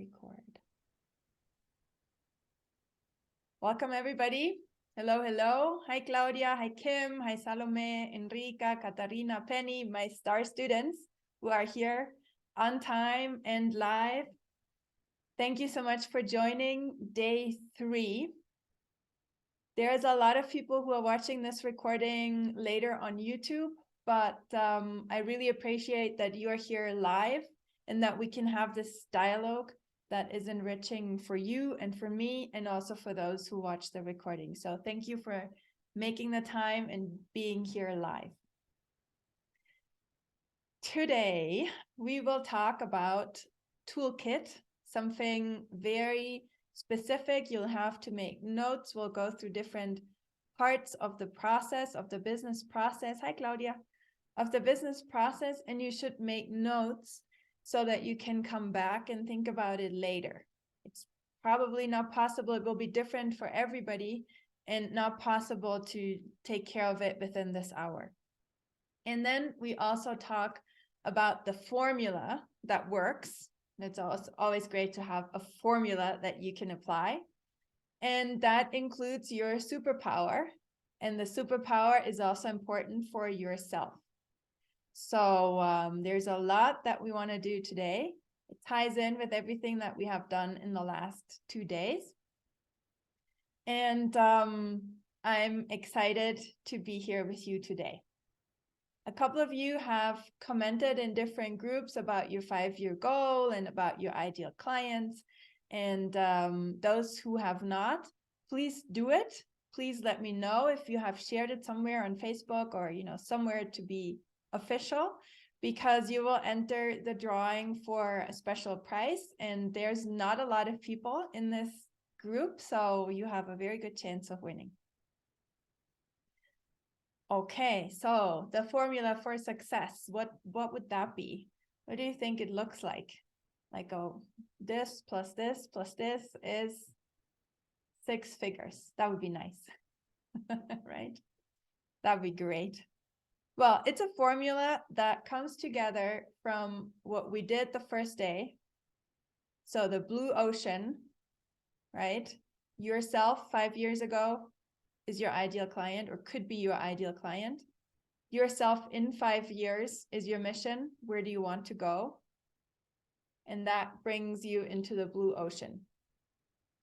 Record. Welcome everybody. Hello, hello. Hi Claudia, hi Kim, hi Salome, Enrica, Katarina, Penny, my star students who are here on time and live. Thank you so much for joining day 3. There's a lot of people who are watching this recording later on YouTube, but I really appreciate that you are here live and that we can have this dialogue that is enriching for you and for me and also for those who watch the recording. So thank you for making the time and being here live. Today, we will talk about Toolkit, something very specific. You'll have to make notes. We'll go through different parts of the process, of the business process. Hi, Claudia. Of the business process, and you should make notes so that you can come back and think about it later. It's probably not possible. It will be different for everybody and not possible to take care of it within this hour. And then we also talk about the formula that works. It's always great to have a formula that you can apply. And that includes your superpower. And the superpower is also important for yourself. So there's a lot that we want to do today. It ties in with everything that we have done in the last 2 days. And I'm excited to be here with you today. A couple of you have commented in different groups about your 5-year goal and about your ideal clients. And those who have not, please do it. Please let me know if you have shared it somewhere on Facebook or somewhere to be official, because you will enter the drawing for a special prize. And there's not a lot of people in this group, so you have a very good chance of winning. Okay, so the formula for success, what would that be? What do you think it looks like? Like, oh, this plus this plus this is 6 figures. That would be nice, right? That would be great. Well, it's a formula that comes together from what we did the first day. So the blue ocean, right? Yourself 5 years ago is your ideal client or could be your ideal client. Yourself in 5 years is your mission. Where do you want to go? And that brings you into the blue ocean.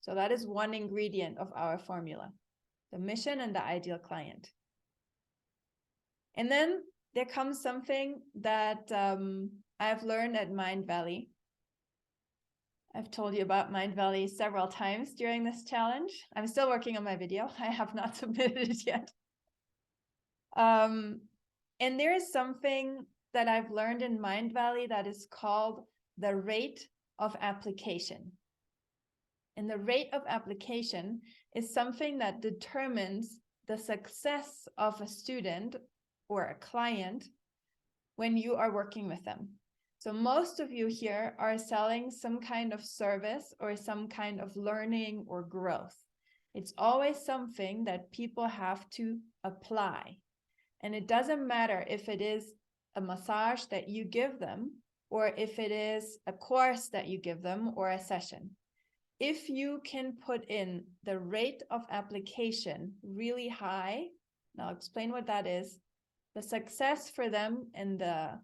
So that is one ingredient of our formula, the mission and the ideal client. And then there comes something that I've learned at Mind Valley. I've told you about Mind Valley several times during this challenge. I'm still working on my video. I have not submitted it yet. And there is something that I've learned in Mind Valley that is called the rate of application. And the rate of application is something that determines the success of a student or a client when you are working with them. So most of you here are selling some kind of service or some kind of learning or growth. It's always something that people have to apply. And it doesn't matter if it is a massage that you give them or if it is a course that you give them or a session. If you can put in the rate of application really high, and I'll explain what that is, the success for them and the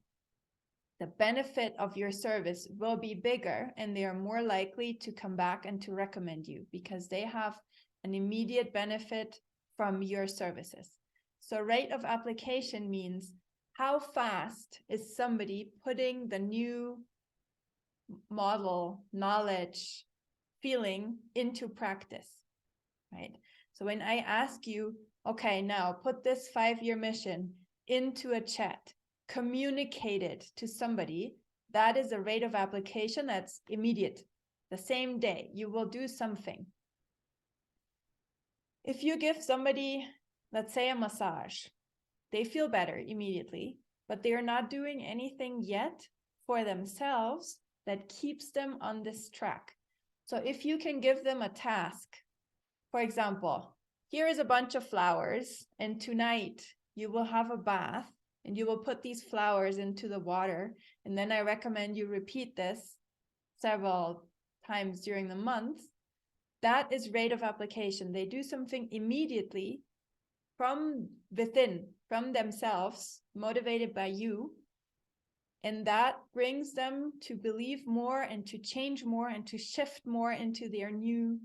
benefit of your service will be bigger, and they are more likely to come back and to recommend you because they have an immediate benefit from your services. So rate of application means how fast is somebody putting the new model, knowledge, feeling into practice, right? So when I ask you, okay, now put this 5-year mission into a chat, communicate it to somebody, that is a rate of application that's immediate. The same day, you will do something. If you give somebody, let's say a massage, they feel better immediately, but they are not doing anything yet for themselves that keeps them on this track. So if you can give them a task, for example, here is a bunch of flowers, and tonight you will have a bath and you will put these flowers into the water. And then I recommend you repeat this several times during the month, that is rate of application. They do something immediately from within, from themselves, motivated by you. And that brings them to believe more and to change more and to shift more into their new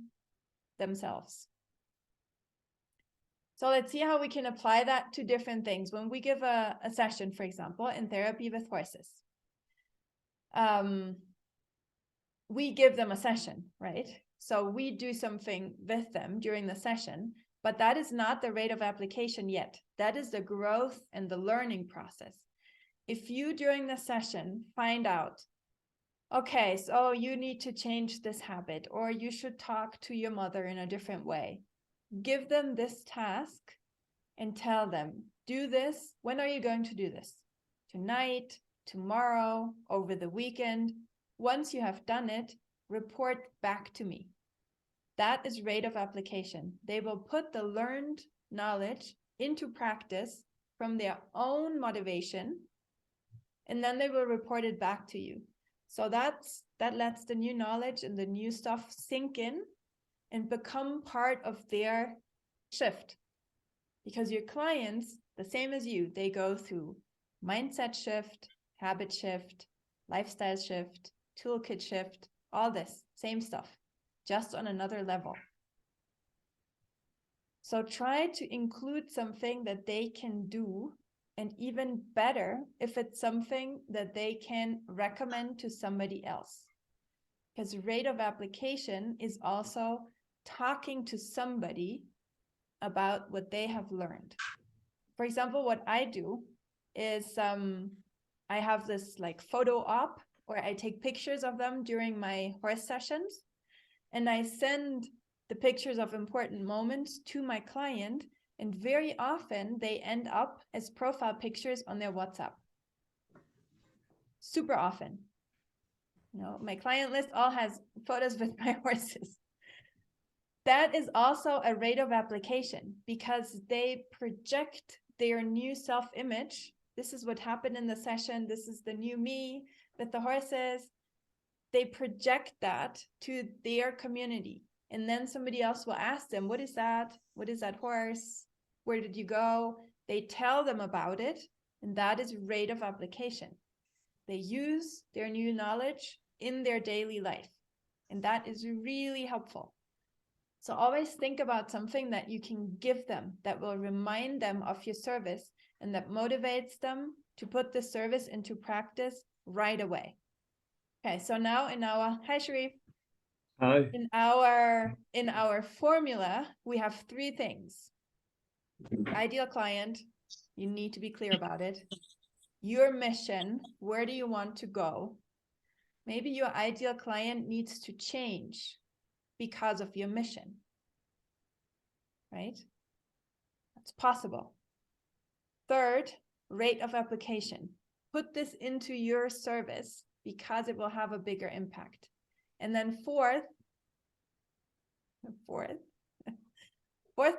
themselves. So let's see how we can apply that to different things. When we give a session, for example, in therapy with horses, we give them a session, right? So we do something with them during the session, but that is not the rate of application yet. That is the growth and the learning process. If you during the session find out, okay, so you need to change this habit, or you should talk to your mother in a different way, give them this task and tell them, do this. When are you going to do this? Tonight, tomorrow, over the weekend. Once you have done it, report back to me. That is rate of application. They will put the learned knowledge into practice from their own motivation, and then they will report it back to you. So that lets the new knowledge and the new stuff sink in and become part of their shift. Because your clients, the same as you, they go through mindset shift, habit shift, lifestyle shift, toolkit shift, all this same stuff, just on another level. So try to include something that they can do, and even better if it's something that they can recommend to somebody else. Because rate of application is also talking to somebody about what they have learned. For example, what I do is I have this like photo op where I take pictures of them during my horse sessions, and I send the pictures of important moments to my client, and very often they end up as profile pictures on their WhatsApp. Super often. You know, my client list all has photos with my horses. That is also a rate of application because they project their new self-image. This is what happened in the session. This is the new me with the horses. They project that to their community. And then somebody else will ask them, what is that? What is that horse? Where did you go? They tell them about it. And that is rate of application. They use their new knowledge in their daily life. And that is really helpful. So always think about something that you can give them that will remind them of your service and that motivates them to put the service into practice right away. Okay, so now in our, hi Sharif. Hi. In our formula, we have 3 things. Ideal client, you need to be clear about it. Your mission, where do you want to go? Maybe your ideal client needs to change because of your mission, right? That's possible. Third, rate of application. Put this into your service because it will have a bigger impact. And then fourth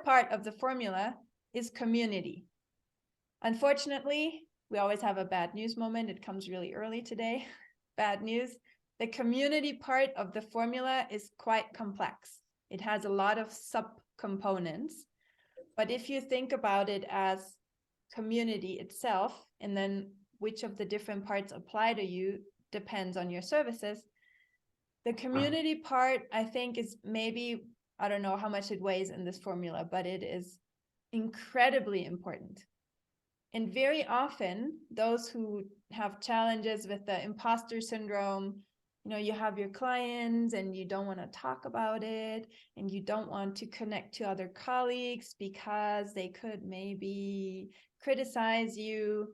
part of the formula is community. Unfortunately, we always have a bad news moment. It comes really early today. Bad news. The community part of the formula is quite complex. It has a lot of subcomponents. But if you think about it as community itself, and then which of the different parts apply to you depends on your services. The community part, I think, is maybe, I don't know how much it weighs in this formula, but it is incredibly important. And very often, those who have challenges with the imposter syndrome, you know, you have your clients and you don't want to talk about it, and you don't want to connect to other colleagues because they could maybe criticize you.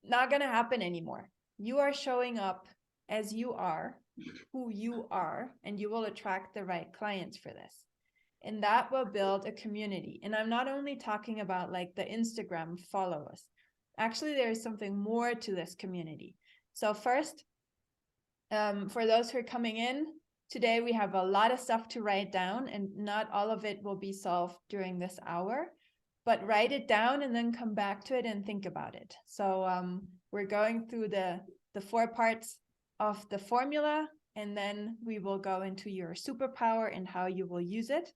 Not going to happen anymore. You are showing up as you are, who you are, and you will attract the right clients for this. And that will build a community. And I'm not only talking about like the Instagram followers. Actually, there is something more to this community. So first, for those who are coming in, today we have a lot of stuff to write down, and not all of it will be solved during this hour, but write it down and then come back to it and think about it. So we're going through the 4 parts of the formula. and then we will go into your superpower and how you will use it.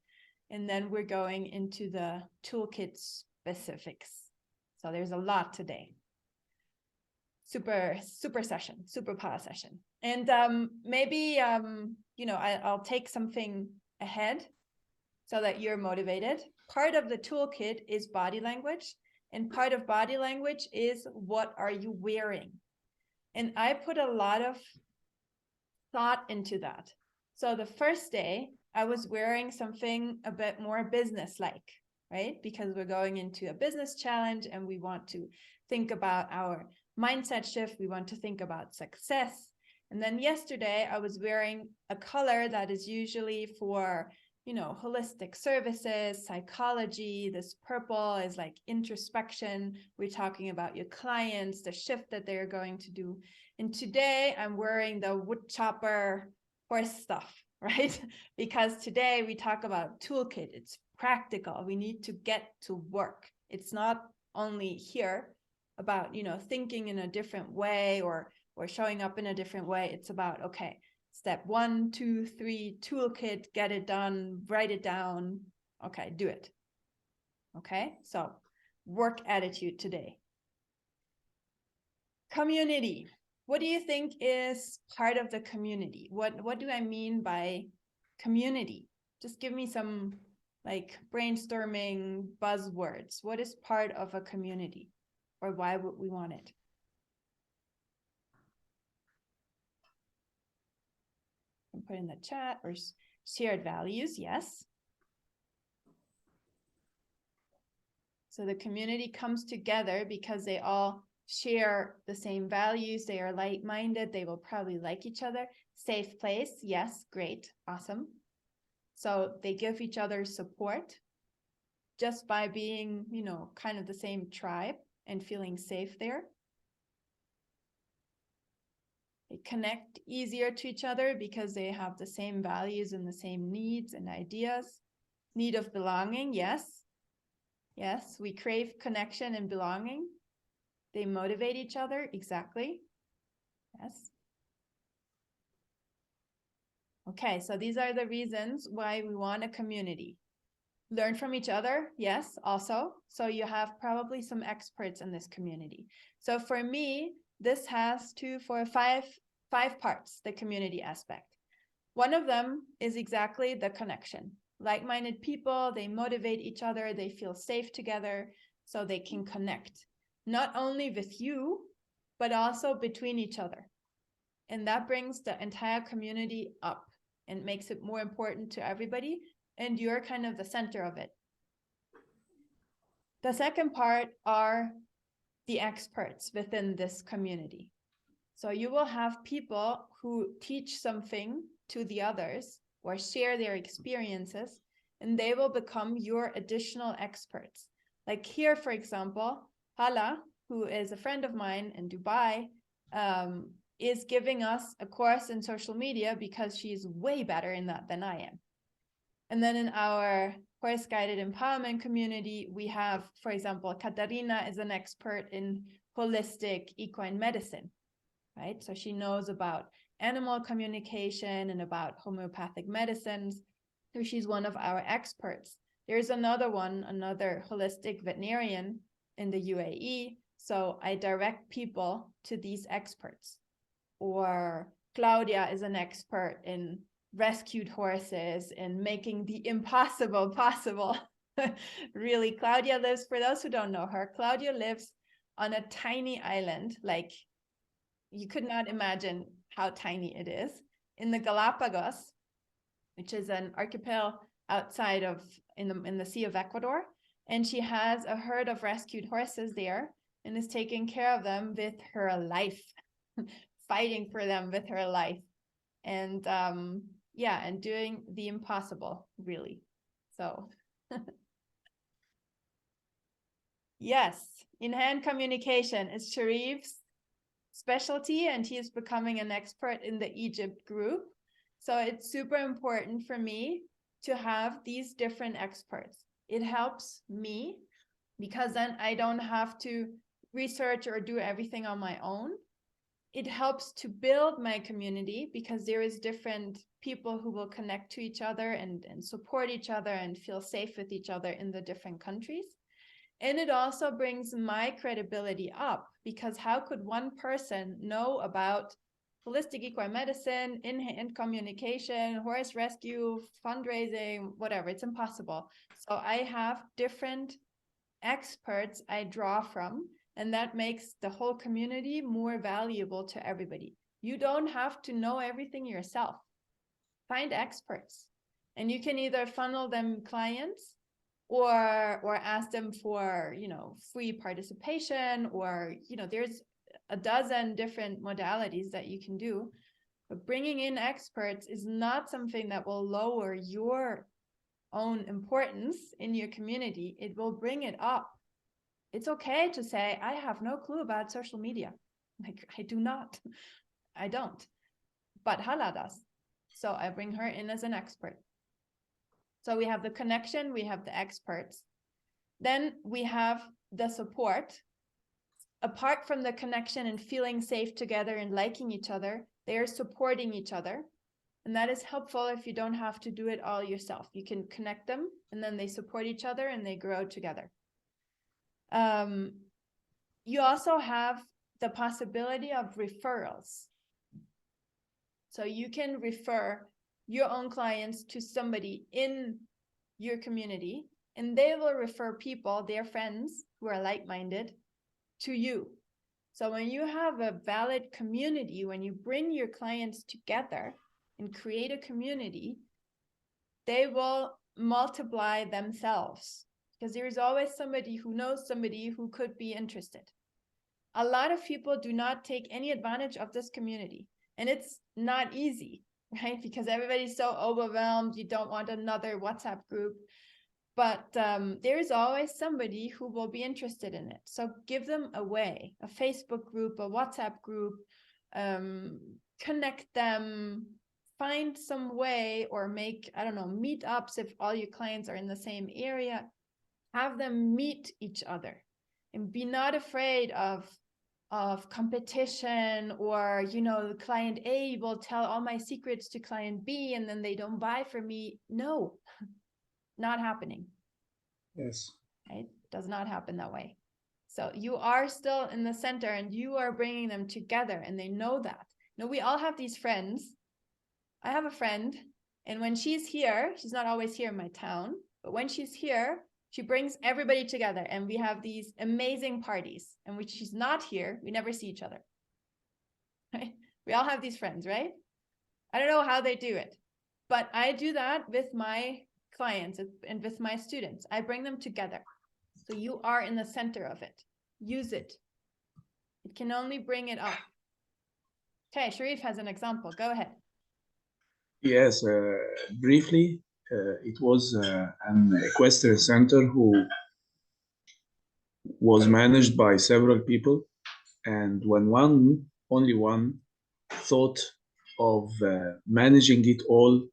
And then we're going into the toolkit specifics. So there's a lot today. Super session, superpower session. And maybe, I'll take something ahead so that you're motivated. Part of the toolkit is body language, and part of body language is what are you wearing? And I put a lot of thought into that. So the first day I was wearing something a bit more business-like, right? Because we're going into a business challenge and we want to think about our mindset shift. We want to think about success. And then yesterday I was wearing a color that is usually for, holistic services, psychology. This purple is like introspection. We're talking about your clients, the shift that they're going to do. And today I'm wearing the wood chopper horse stuff, right? Because today we talk about toolkit. It's practical. We need to get to work. It's not only here about, thinking in a different way or showing up in a different way. It's about, okay, step 1, 2, 3, toolkit, get it done, write it down. Okay, do it. Okay, so work attitude today. Community. What do you think is part of the community? What do I mean by community? Just give me some brainstorming buzzwords. What is part of a community, or why would we want it? Put in the chat, or shared values. Yes. So the community comes together because they all share the same values. They are like-minded. They will probably like each other. Safe place. Yes. Great. Awesome. So they give each other support just by being, kind of the same tribe and feeling safe there. They connect easier to each other because they have the same values and the same needs and ideas. Need of belonging, yes. Yes, we crave connection and belonging. They motivate each other, exactly. Yes. Okay, so these are the reasons why we want a community. Learn from each other, yes, also. So you have probably some experts in this community. So for me, this has 5 parts, the community aspect. One of them is exactly the connection. Like-minded people, they motivate each other, they feel safe together, so they can connect, not only with you, but also between each other. And that brings the entire community up and makes it more important to everybody, and you're kind of the center of it. The second part are the experts within this community. So you will have people who teach something to the others or share their experiences, and they will become your additional experts. Like here, for example, Hala, who is a friend of mine in Dubai, is giving us a course in social media because she's way better in that than I am. And then in our course guided empowerment community, we have, for example, Katarina is an expert in holistic equine medicine, right? So she knows about animal communication and about homeopathic medicines. So she's one of our experts. There's another holistic veterinarian in the UAE. So I direct people to these experts. Or Claudia is an expert in rescued horses and making the impossible possible. Really, Claudia lives, for those who don't know her, Claudia lives on a tiny island, like you could not imagine how tiny it is, in the Galapagos, which is an archipelago outside of, in the Sea of Ecuador. And she has a herd of rescued horses there and is taking care of them with her life, fighting for them with her life. And and doing the impossible, really. So yes, in-hand communication is Sharif's specialty, and he is becoming an expert in the Egypt group. So it's super important for me to have these different experts. It helps me because then I don't have to research or do everything on my own. it helps to build my community because there is different people who will connect to each other and support each other and feel safe with each other in the different countries. And it also brings my credibility up, because how could one person know about holistic equine medicine, in-hand communication, horse rescue, fundraising, whatever? It's impossible. So I have different experts I draw from, and that makes the whole community more valuable to everybody. You don't have to know everything yourself. Find experts, and you can either funnel them clients or ask them for, free participation, or, there's a dozen different modalities that you can do. But bringing in experts is not something that will lower your own importance in your community. It will bring it up. It's okay to say, I have no clue about social media. Like, I don't, but Hala does. So I bring her in as an expert. So we have the connection, we have the experts. Then we have the support. Apart from the connection and feeling safe together and liking each other, they are supporting each other. And that is helpful if you don't have to do it all yourself. You can connect them, and then they support each other and they grow together. You also have the possibility of referrals. So you can refer your own clients to somebody in your community, and they will refer people, their friends who are like-minded, to you. So when you have a valid community, when you bring your clients together and create a community, they will multiply themselves, because there is always somebody who knows somebody who could be interested. A lot of people do not take any advantage of this community, and it's not easy, right? Because everybody's so overwhelmed. You don't want another WhatsApp group, but there is always somebody who will be interested in it. So give them a way, a Facebook group, a WhatsApp group, connect them, find some way, or make, meetups if all your clients are in the same area. Have them meet each other, and be not afraid of competition, or, client A will tell all my secrets to client B and then they don't buy from me. No, not happening. Yes. Right? Does not happen that way. So you are still in the center, and you are bringing them together, and they know that. We all have these friends. I have a friend, and when she's here, she's not always here in my town, but when she's here, she brings everybody together, and we have these amazing parties. And when she's not here, we never see each other. Right? We all have these friends, right? I don't know how they do it, but I do that with my clients and with my students. I bring them together. So you are in the center of it. Use it. It can only bring it up. Okay, Sharif has an example. Go ahead. Yes, briefly, it was an equestrian center who was managed by several people, and when only one, thought of managing it all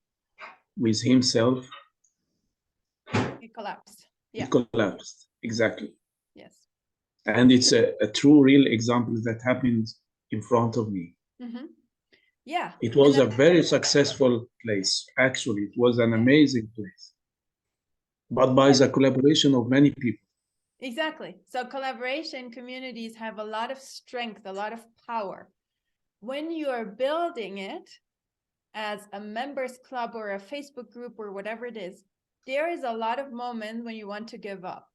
with himself, It collapsed. Yeah. it collapsed. Exactly. Yes. And it's a true, real example that happened in front of me. Mm-hmm. Yeah. It was a very successful place. Actually, it was an amazing place, but by the collaboration of many people. Exactly. So collaboration communities have a lot of strength, a lot of power. When you are building it as a members club or a Facebook group or whatever it is, there is a lot of moments when you want to give up.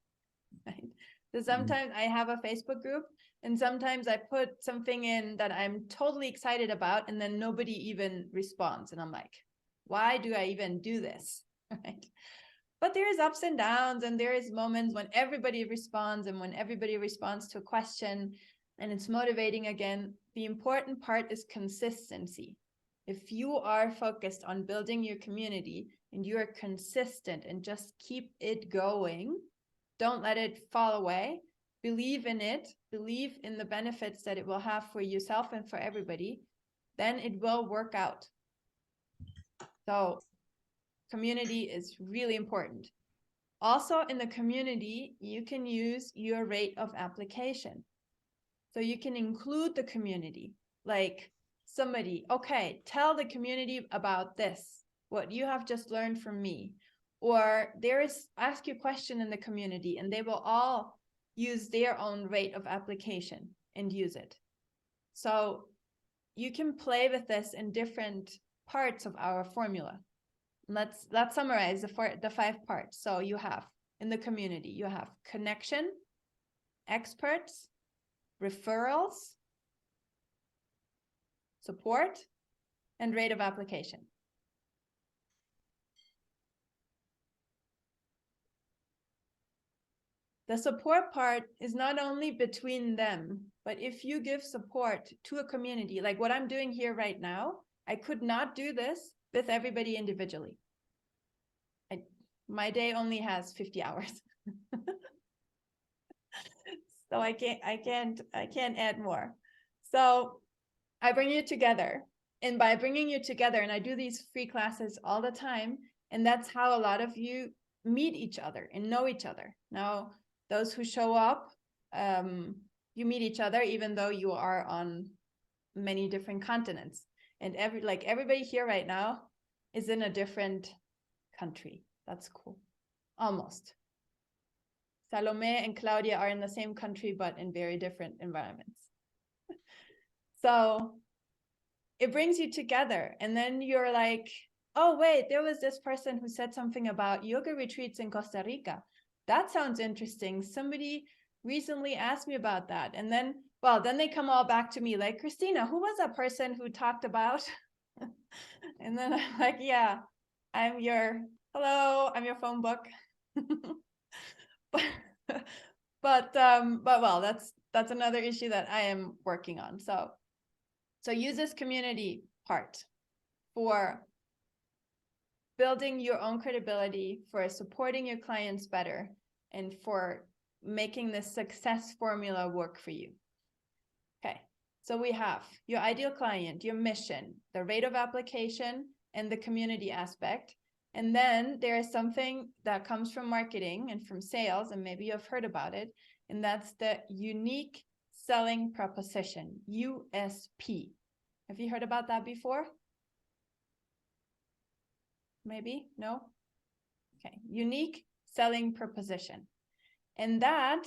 Right? So sometimes I have a Facebook group, and sometimes I put something in that I'm totally excited about, and then nobody even responds. And I'm like, why do I even do this? Right? But there is ups and downs, and there is moments when everybody responds, and when everybody responds to a question, and it's motivating again. The important part is consistency. If you are focused on building your community and you are consistent and just keep it going, don't let it fall away. Believe in it. Believe in the benefits that it will have for yourself and for everybody. Then it will work out. So community is really important. Also in the community, you can use your rate of application. So you can include the community. like somebody, okay, tell the community about this, what you have just learned from me. Or ask your question in the community, and they will all use their own rate of application and use it. So you can play with this in different parts of our formula. Let's summarize the 5 parts. So you have, in the community, you have connection, experts, referrals, support, and rate of application. The support part is not only between them, but if you give support to a community, like what I'm doing here right now, I could not do this with everybody individually. My day only has 50 hours. So I can't add more. So I bring you together, and by bringing you together, and I do these free classes all the time, and that's how a lot of you meet each other and know each other. Now, those who show up, you meet each other even though you are on many different continents, and everybody here right now is in a different country. That's cool. Almost. Salome and Claudia are in the same country, but in very different environments. So it brings you together. And then you're like, oh, wait, there was this person who said something about yoga retreats in Costa Rica. That sounds interesting. Somebody recently asked me about that. And then, then they come all back to me like, Christina, who was that person who talked about? And then I'm like, yeah, I'm your phone book. but well, that's another issue that I am working on. So use this community part for building your own credibility, for supporting your clients better, and for making this success formula work for you. Okay, so we have your ideal client, your mission, the rate of application, and the community aspect. And then there is something that comes from marketing and from sales, and maybe you've heard about it, and that's the unique selling proposition, USP. Have you heard about that before? Maybe? No? Okay, unique selling proposition. And that,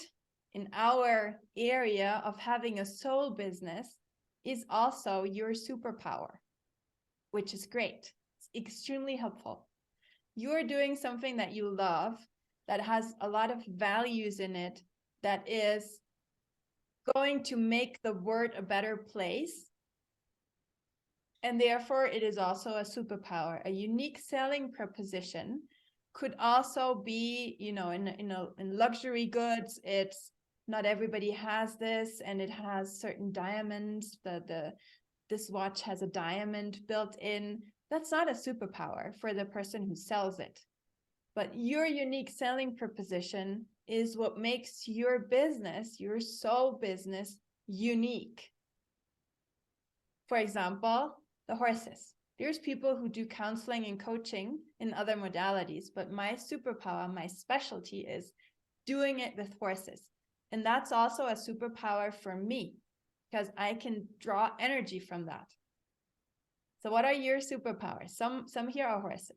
in our area of having a soul business, is also your superpower, which is great. It's extremely helpful. You're doing something that you love, that has a lot of values in it, that is going to make the world a better place. And therefore, it is also a superpower. A unique selling proposition could also be, in luxury goods. It's not everybody has this, and it has certain diamonds. This watch has a diamond built in. That's not a superpower for the person who sells it. But your unique selling proposition is what makes your business, your soul business, unique. For example, the horses. There's people who do counseling and coaching in other modalities, but my superpower, my specialty is doing it with horses. And that's also a superpower for me, because I can draw energy from that. So what are your superpowers? Some here are horses.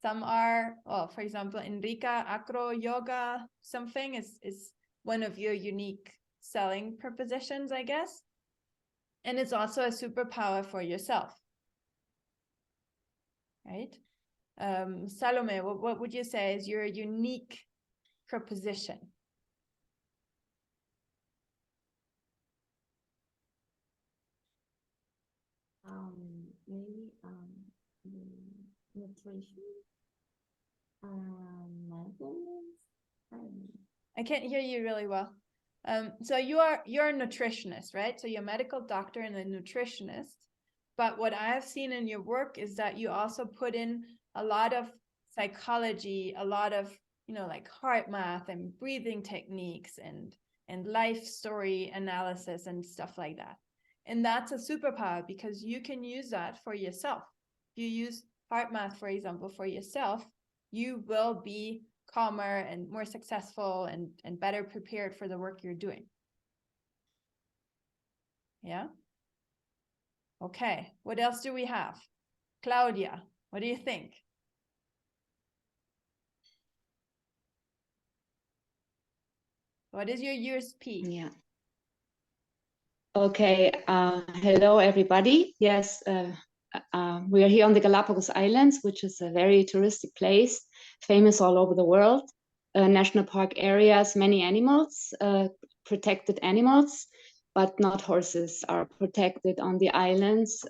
Some are, for example, Enrica, acro yoga, something is one of your unique selling propositions, I guess. And it's also a superpower for yourself, right? Salome, what would you say is your unique proposition? Maybe nutrition, mindfulness. I can't hear you really well. So you're a nutritionist, right? So you're a medical doctor and a nutritionist. But what I have seen in your work is that you also put in a lot of psychology, a lot of, like heart math and breathing techniques and life story analysis and stuff like that. And that's a superpower, because you can use that for yourself. If you use heart math, for example, for yourself, you will be calmer and more successful and better prepared for the work you're doing. Yeah? Okay, what else do we have? Claudia, what do you think? What is your USP? Yeah. Okay. Hello, everybody. Yes, we are here on the Galapagos Islands, which is a very touristic place, famous all over the world. National park areas, many animals, protected animals, but not horses are protected on the islands.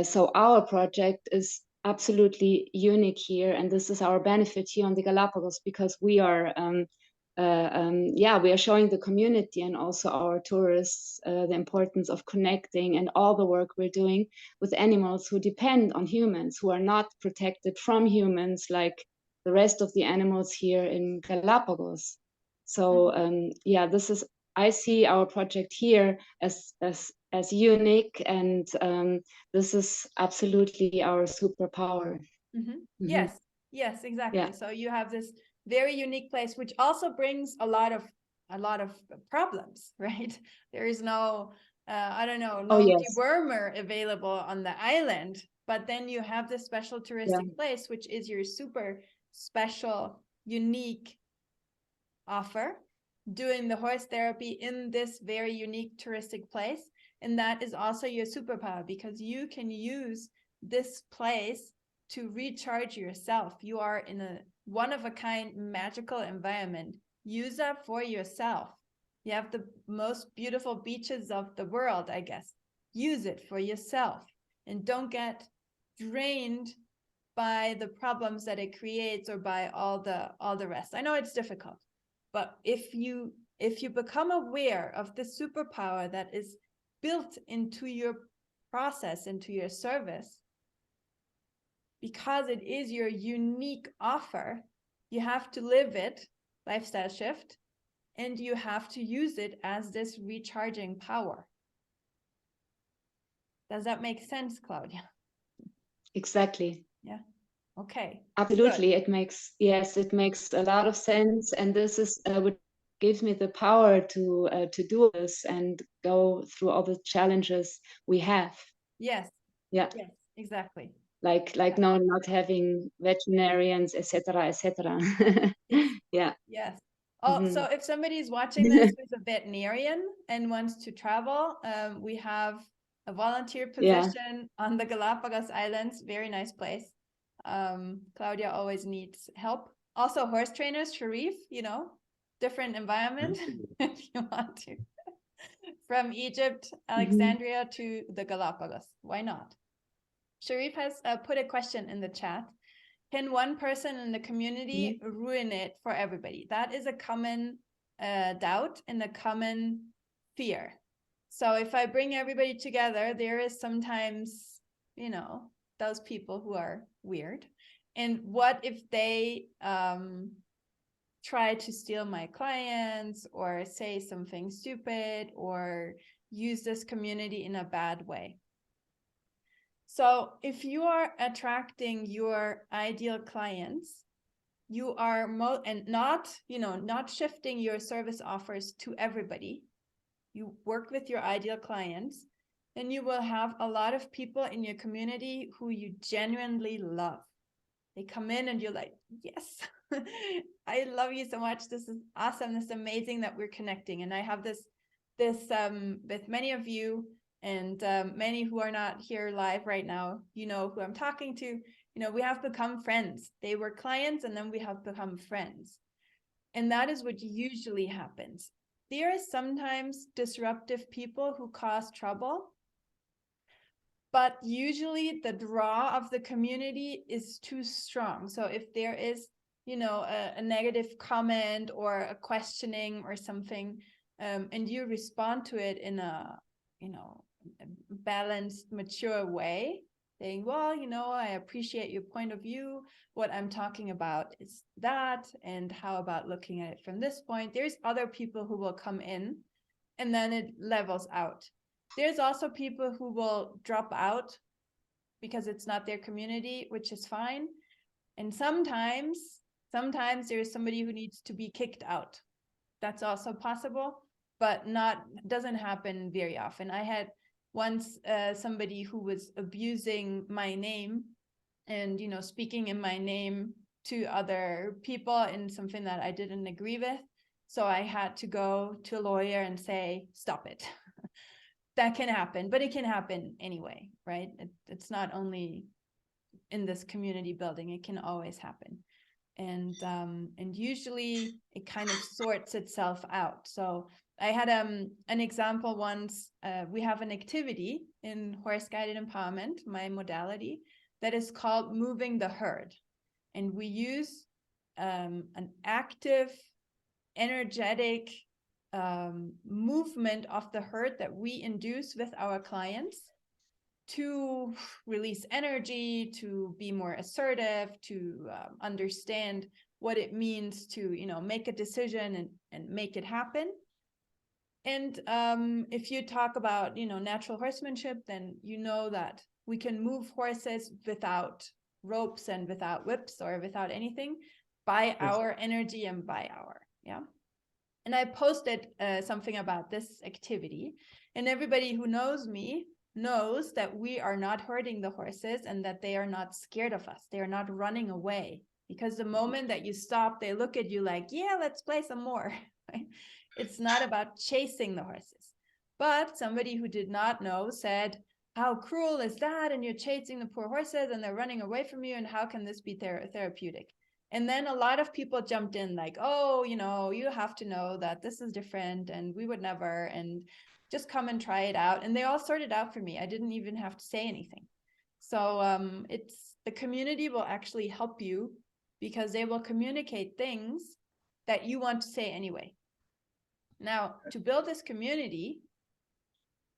So our project is absolutely unique here, and this is our benefit here on the Galapagos, because we are we are showing the community and also our tourists the importance of connecting, and all the work we're doing with animals who depend on humans, who are not protected from humans like the rest of the animals here in Galapagos. So this is, I see our project here as unique, and this is absolutely our superpower. Yes, yes, exactly. Yeah. So you have this very unique place, which also brings a lot of problems, right? There is no Yes. dewormer available on the island, but then you have this special touristic place, which is your super special, unique offer, doing the horse therapy in this very unique touristic place. And that is also your superpower, because you can use this place to recharge yourself. You are in a one-of-a-kind magical environment. Use that for yourself. You have the most beautiful beaches of the world, I guess. Use it for yourself, and don't get drained by the problems that it creates, or by all the rest. I know it's difficult, but if you become aware of the superpower that is built into your process, into your service, because it is your unique offer, you have to live it, lifestyle shift, and you have to use it as this recharging power. Does that make sense, Claudia? Exactly. Yeah. Okay. Absolutely. Good. It makes a lot of sense. And this is what gives me the power to do this and go through all the challenges we have. Yes. Yeah. Yes, exactly. Like not having veterinarians, etc., etc. Yes. Yeah. Yes. Oh, so if somebody is watching this who's a veterinarian and wants to travel, we have a volunteer position on the Galapagos Islands. Very nice place. Claudia always needs help. Also, horse trainers, Sharif, different environment if you want to. From Egypt, Alexandria to the Galapagos. Why not? Sharif has put a question in the chat. Can one person in the community ruin it for everybody? That is a common doubt and a common fear. So if I bring everybody together, there is sometimes, those people who are weird. And what if they try to steal my clients, or say something stupid, or use this community in a bad way? So if you are attracting your ideal clients, you are not shifting your service offers to everybody. You work with your ideal clients, then you will have a lot of people in your community who you genuinely love. They come in and you're like, yes, I love you so much. This is awesome. This is amazing that we're connecting. And I have this with many of you, and many who are not here live right now, who I'm talking to, we have become friends. They were clients, and then we have become friends. And that is what usually happens. There are sometimes disruptive people who cause trouble, but usually the draw of the community is too strong. So if there is, a negative comment or a questioning or something, and you respond to it in a, balanced, mature way, saying, well, I appreciate your point of view. What I'm talking about is that, and how about looking at it from this point? There's other people who will come in, and then it levels out. There's also people who will drop out because it's not their community, which is fine. And sometimes there's somebody who needs to be kicked out. That's also possible, but doesn't happen very often. I had once somebody who was abusing my name and, you know, speaking in my name to other people in something that I didn't agree with. So I had to go to a lawyer and say, stop it. That can happen, but it can happen anyway, right? It's not only in this community building, it can always happen. And usually it kind of sorts itself out. So I had an example once. We have an activity in Horse Guided Empowerment, my modality, that is called moving the herd. And we use an active, energetic movement of the herd that we induce with our clients to release energy, to be more assertive, to understand what it means to, you know, make a decision and make it happen. And if you talk about, you know, natural horsemanship, then you know that we can move horses without ropes and without whips or without anything by our energy and by our, yeah. And I posted something about this activity, and everybody who knows me knows that we are not hurting the horses and that they are not scared of us. They are not running away, because the moment that you stop, they look at you like, yeah, let's play some more. Right? It's not about chasing the horses. But somebody who did not know said, how cruel is that? And you're chasing the poor horses and they're running away from you. And how can this be therapeutic? And then a lot of people jumped in like, oh, you know, you have to know that this is different and we would never, and just come and try it out. And they all sorted out for me. I didn't even have to say anything. So it's the community will actually help you, because they will communicate things that you want to say anyway. Now, to build this community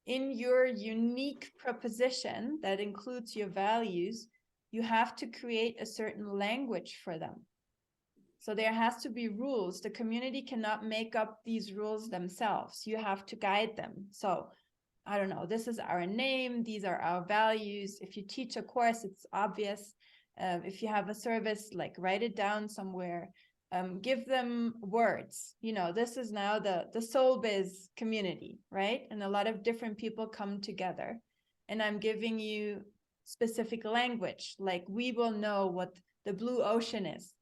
in your unique proposition that includes your values, you have to create a certain language for them. So there has to be rules. The community cannot make up these rules themselves. You have to guide them. So I don't know, this is our name, these are our values. If you teach a course, it's obvious. If you have a service, like write it down somewhere. Give them words. You know, this is now the SoulBiz community, right? And a lot of different people come together. And I'm giving you specific language, like we will know what the blue ocean is.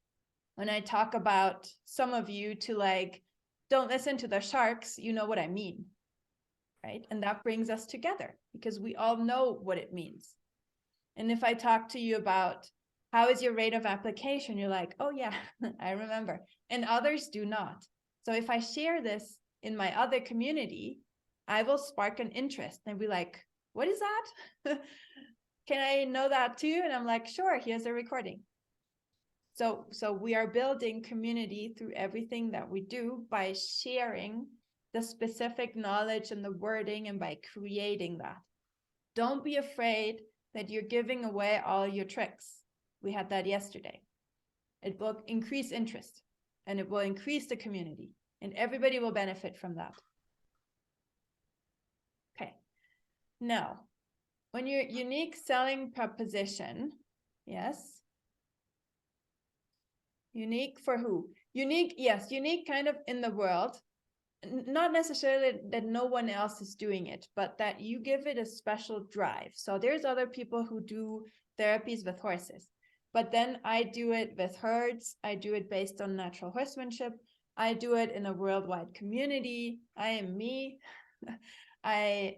When I talk about some of you to like, don't listen to the sharks, you know what I mean, right? And that brings us together because we all know what it means. And if I talk to you about how is your rate of application, you're like, oh yeah, I remember. And others do not. So if I share this in my other community, I will spark an interest and be like, what is that? Can I know that too? And I'm like, sure, here's a recording. So we are building community through everything that we do by sharing the specific knowledge and the wording and by creating that. Don't be afraid that you're giving away all your tricks. We had that yesterday. It will increase interest and it will increase the community and everybody will benefit from that. Okay. Now, when your unique selling proposition, yes. Unique for who? Unique, yes, unique kind of in the world. Not necessarily that no one else is doing it, but that you give it a special drive. So there's other people who do therapies with horses, but then I do it with herds. I do it based on natural horsemanship. I do it in a worldwide community. I am me. I,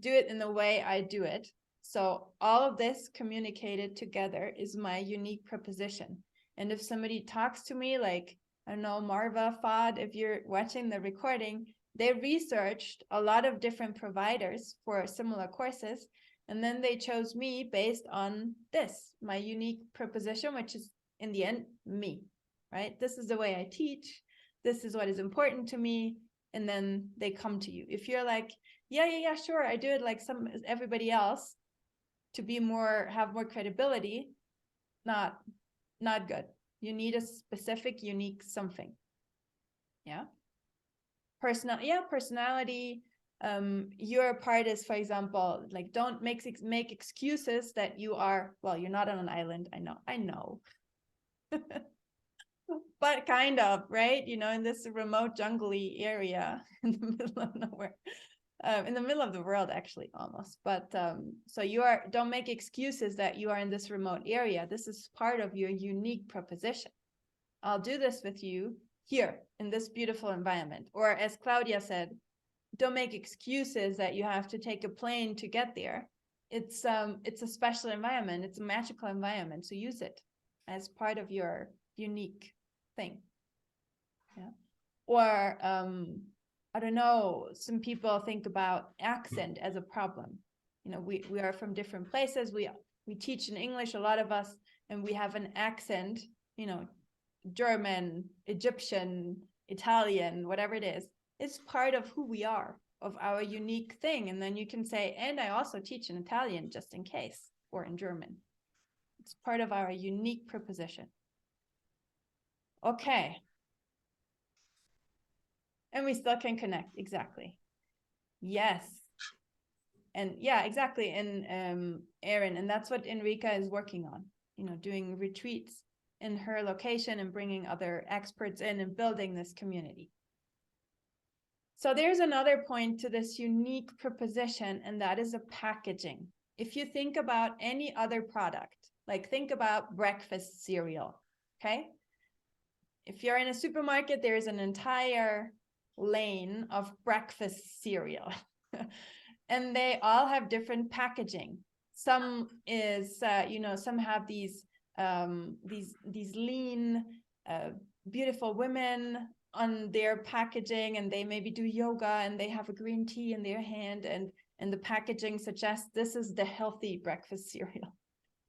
do it in the way I do it. So all of this communicated together is my unique proposition. And if somebody talks to me, like, I don't know, Marva, Fad, if you're watching the recording, they researched a lot of different providers for similar courses. And then they chose me based on this, my unique proposition, which is in the end, me, right? This is the way I teach. This is what is important to me. And then they come to you. If you're like, yeah, sure, I do it like everybody else to be have more credibility, not good. You need a specific, unique something. Yeah. Personality. Your part is, for example, like, don't make excuses that you are, well, you're not on an island. I know. But kind of, right? You know, in this remote jungly area in the middle of nowhere. in the middle of the world, actually, almost. But so don't make excuses that you are in this remote area. This is part of your unique proposition. I'll do this with you here in this beautiful environment. Or as Claudia said, don't make excuses that you have to take a plane to get there. It's a special environment. It's a magical environment. So use it as part of your unique thing. Yeah. Or I don't know, some people think about accent as a problem. You know, we are from different places. We teach in English, a lot of us, and we have an accent, you know, German, Egyptian, Italian, whatever it is. It's part of who we are, of our unique thing. And then you can say, and I also teach in Italian just in case, or in German. It's part of our unique proposition. Okay. And we still can connect, exactly. Yes. And yeah, exactly. And Erin, and that's what Enrica is working on, you know, doing retreats in her location and bringing other experts in and building this community. So there's another point to this unique proposition, and that is a packaging. If you think about any other product, like think about breakfast cereal, okay? If you're in a supermarket, there's an entire lane of breakfast cereal, and they all have different packaging. Some is, you know, some have these lean, beautiful women on their packaging, and they maybe do yoga and they have a green tea in their hand, and the packaging suggests this is the healthy breakfast cereal.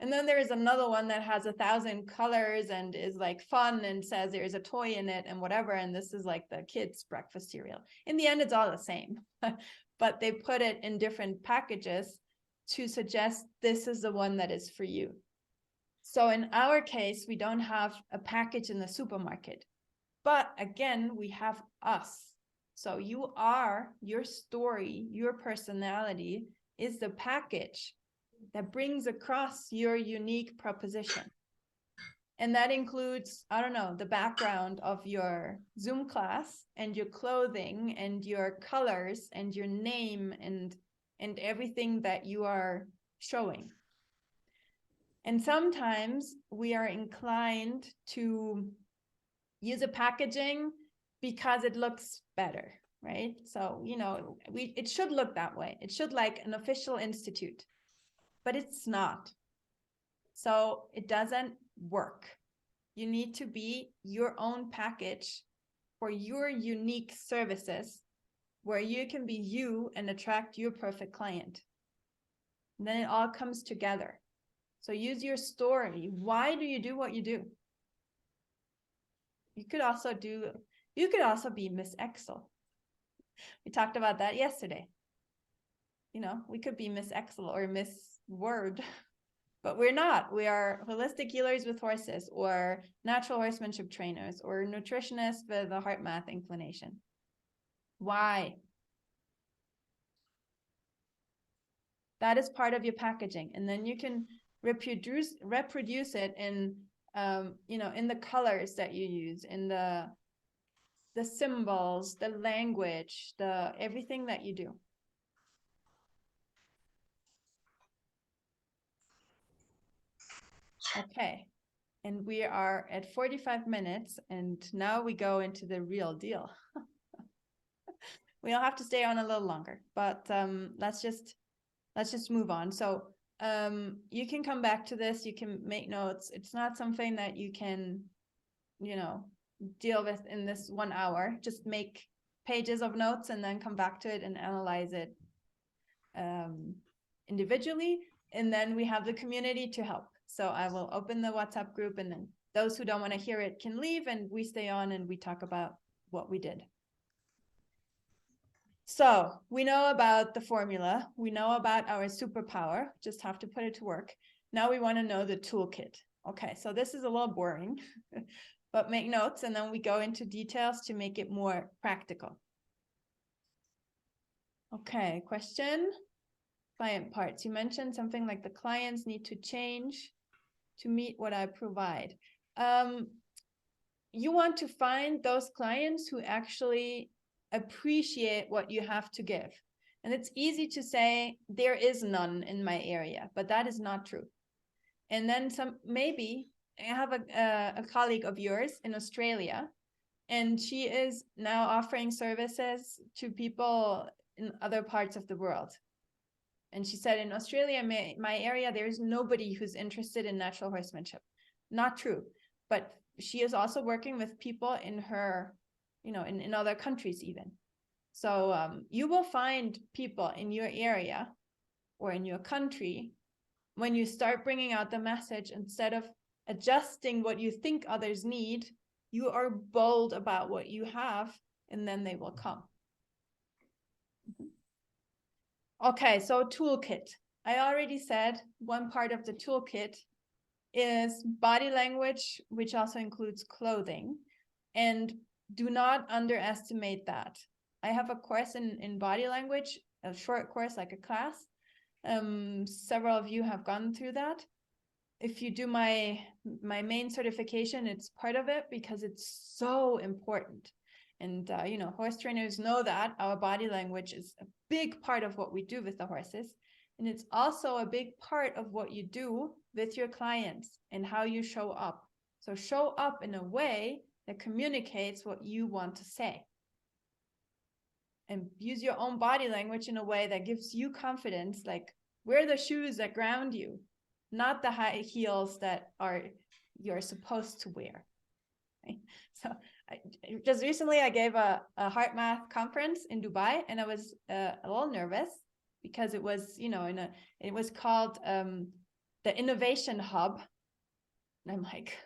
And then there is another one that has 1,000 colors and is like fun and says there's a toy in it and whatever, and this is like the kids' breakfast cereal. In the end, it's all the same, but they put it in different packages to suggest this is the one that is for you. So in our case, we don't have a package in the supermarket. But again, we have us. So you are, your story, your personality is the package that brings across your unique proposition. And that includes, I don't know, the background of your Zoom class and your clothing and your colors and your name and everything that you are showing. And sometimes we are inclined to use a packaging because it looks better, right? So, you know, it should look that way. It should like an official institute, but it's not. So it doesn't work. You need to be your own package for your unique services where you can be you and attract your perfect client. And then it all comes together. So use your story. Why do you do what you do? You could also be Miss Excel. We talked about that yesterday. You know, we could be Miss Excel or Miss Word, but we're not. We are holistic healers with horses, or natural horsemanship trainers, or nutritionists with a heart math inclination. Why? That is part of your packaging. And then you can reproduce it in you know, in the colors that you use, in the symbols, the language, the everything that you do. Okay, and we are at 45 minutes, and now we go into the real deal. We'll have to stay on a little longer, but let's just move on. So you can come back to this, you can make notes. It's not something that you can, you know, deal with in this 1 hour. Just make pages of notes and then come back to it and analyze it individually. And then we have the community to help. So I will open the WhatsApp group, and then those who don't want to hear it can leave, and we stay on and we talk about what we did. So we know about the formula. We know about our superpower. Just have to put it to work. Now we want to know the toolkit. Okay, so this is a little boring, but make notes, and then we go into details to make it more practical. Okay, question. Client parts. You mentioned something like the clients need to change to meet what I provide. You want to find those clients who actually appreciate what you have to give. And it's easy to say there is none in my area, but that is not true. And then maybe I have a colleague of yours in Australia, and she is now offering services to people in other parts of the world. And she said, in Australia, my area, there's nobody who's interested in natural horsemanship. Not true. But she is also working with people in her, in other countries even. So you will find people in your area or in your country when you start bringing out the message, instead of adjusting what you think others need, you are bold about what you have, and then they will come. Okay, so toolkit. I already said one part of the toolkit is body language, which also includes clothing. And do not underestimate that. I have a course in body language, a short course, like a class. Several of you have gone through that. If you do my main certification, it's part of it because it's so important. And, horse trainers know that our body language is a big part of what we do with the horses. And it's also a big part of what you do with your clients and how you show up. So show up in a way that communicates what you want to say. And use your own body language in a way that gives you confidence, like wear the shoes that ground you, not the high heels that you're supposed to wear. Okay? So just recently I gave a heart math conference in Dubai, and I was a little nervous because it was, it was called the Innovation Hub. And I'm like,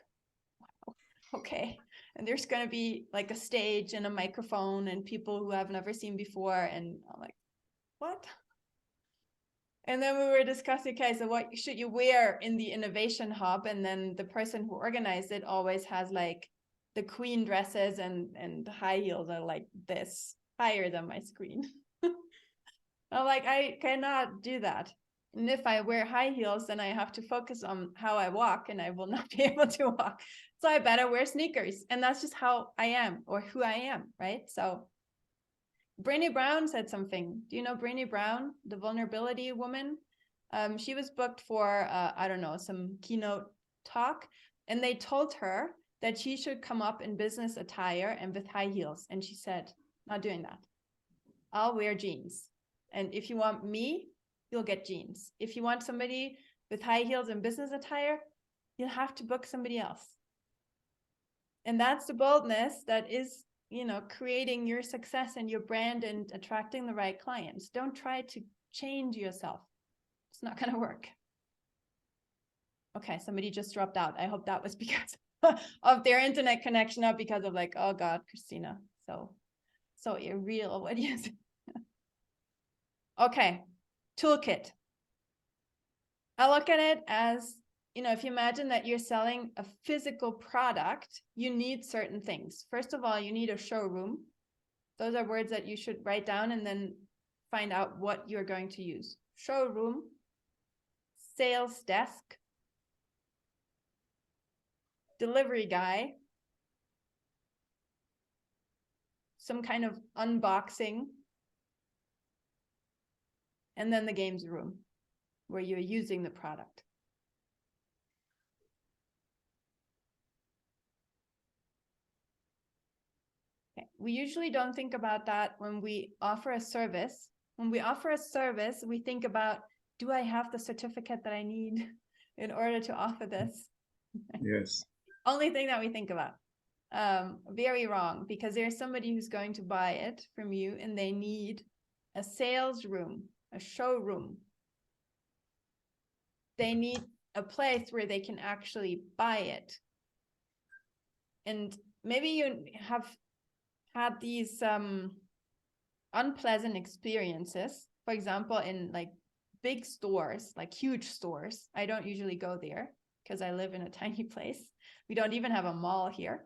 wow, okay. And there's going to be like a stage and a microphone and people who I've never seen before. And I'm like, what? And then we were discussing, okay, so what should you wear in the Innovation Hub? And then the person who organized it always has like the queen dresses, and the high heels are like this, higher than my screen. I'm like, I cannot do that. And if I wear high heels, then I have to focus on how I walk, and I will not be able to walk. So I better wear sneakers. And that's just how I am, or who I am, right? So Brené Brown said something. Do you know Brené Brown, the vulnerability woman? She was booked for, I don't know, some keynote talk. And they told her that she should come up in business attire and with high heels. And she said, not doing that. I'll wear jeans. And if you want me, you'll get jeans. If you want somebody with high heels and business attire, you'll have to book somebody else. And that's the boldness that is, creating your success and your brand and attracting the right clients. Don't try to change yourself. It's not going to work. Okay, somebody just dropped out. I hope that was because of their internet connection, not because of like, oh God, Christina, so irreal. What do you say? Okay, toolkit. I look at it as, if you imagine that you're selling a physical product, you need certain things. First of all, you need a showroom. Those are words that you should write down and then find out what you're going to use. Showroom, sales desk, delivery guy, some kind of unboxing, and then the games room where you're using the product. Okay. We usually don't think about that when we offer a service. When we offer a service, we think about, do I have the certificate that I need in order to offer this? Yes. Only thing that we think about. Very wrong, because there's somebody who's going to buy it from you and they need a sales room, a showroom. They need a place where they can actually buy it. And maybe you have had these unpleasant experiences, for example, in like big stores, like huge stores. I don't usually go there because I live in a tiny place. We don't even have a mall here.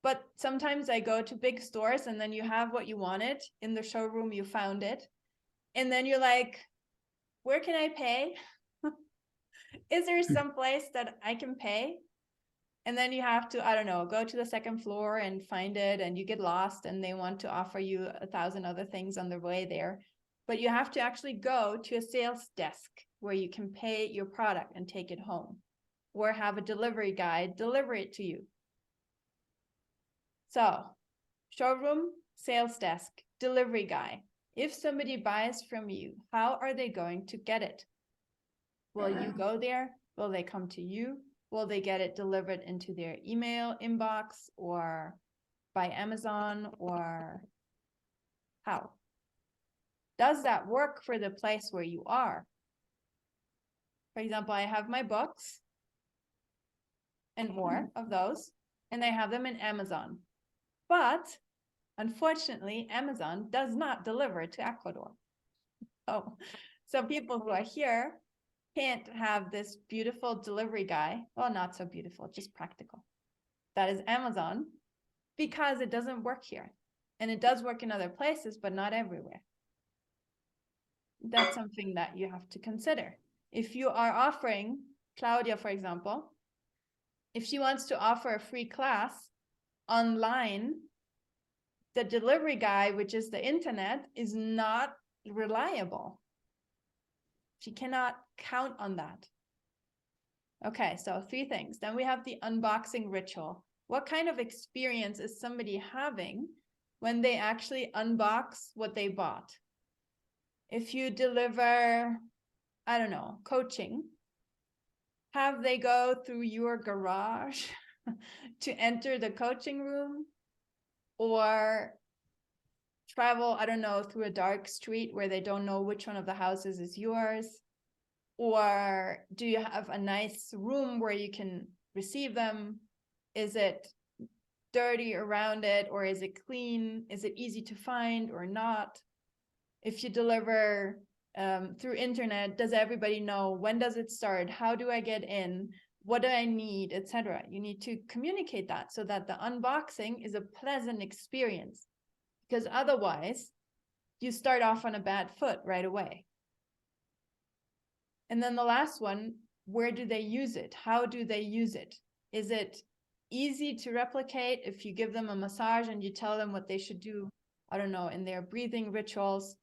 But sometimes I go to big stores and then you have what you wanted in the showroom, you found it. And then you're like, where can I pay? Is there some place that I can pay? And then you have to, I don't know, go to the second floor and find it, and you get lost and they want to offer you 1,000 other things on the way there. but you have to actually go to a sales desk where you can pay your product and take it home, or have a delivery guy deliver it to you. So, showroom, sales desk, delivery guy. If somebody buys from you, how are they going to get it? Will you go there? Will they come to you? Will they get it delivered into their email inbox or by Amazon, or how? Does that work for the place where you are? For example, I have my books and more of those, and I have them in Amazon. But unfortunately, Amazon does not deliver to Ecuador. Oh, so people who are here can't have this beautiful delivery guy. Well, not so beautiful, just practical. That is Amazon, because it doesn't work here. And it does work in other places, but not everywhere. That's something that you have to consider. If you are offering, Claudia, for example, if she wants to offer a free class online, the delivery guy, which is the internet, is not reliable. She cannot count on that. Okay, so 3 things. Then we have the unboxing ritual. What kind of experience is somebody having when they actually unbox what they bought? If you deliver, I don't know, coaching, have they go through your garage to enter the coaching room, or travel, I don't know, through a dark street where they don't know which one of the houses is yours? Or do you have a nice room where you can receive them? Is it dirty around it, or is it clean? Is it easy to find or not? If you deliver through internet, does everybody know when does it start? How do I get in? What do I need, etc.? You need to communicate that so that the unboxing is a pleasant experience, because otherwise you start off on a bad foot right away. And then the last one, where do they use it? How do they use it? Is it easy to replicate if you give them a massage and you tell them what they should do, I don't know, in their breathing rituals?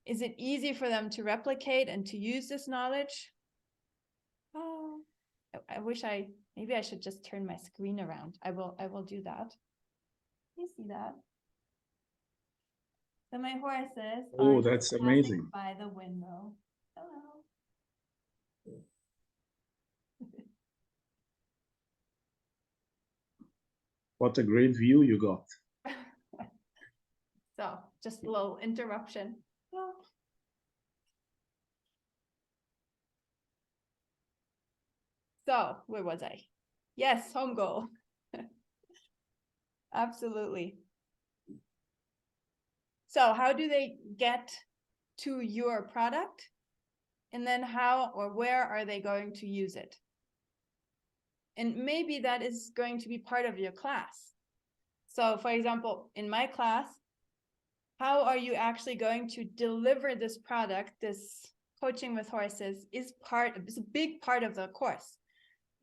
Is it easy for them to replicate and to use this knowledge? Oh, I wish maybe I should just turn my screen around. I will do that. You see that? So my horses are that's passing amazing. by the window. Hello. What a great view you got. So just a little interruption. Oh. So where was I? Yes, home goal. Absolutely. So how do they get to your product? And then how or where are they going to use it? And maybe that is going to be part of your class. So for example, in my class, how are you actually going to deliver this product? This coaching with horses is a big part of the course.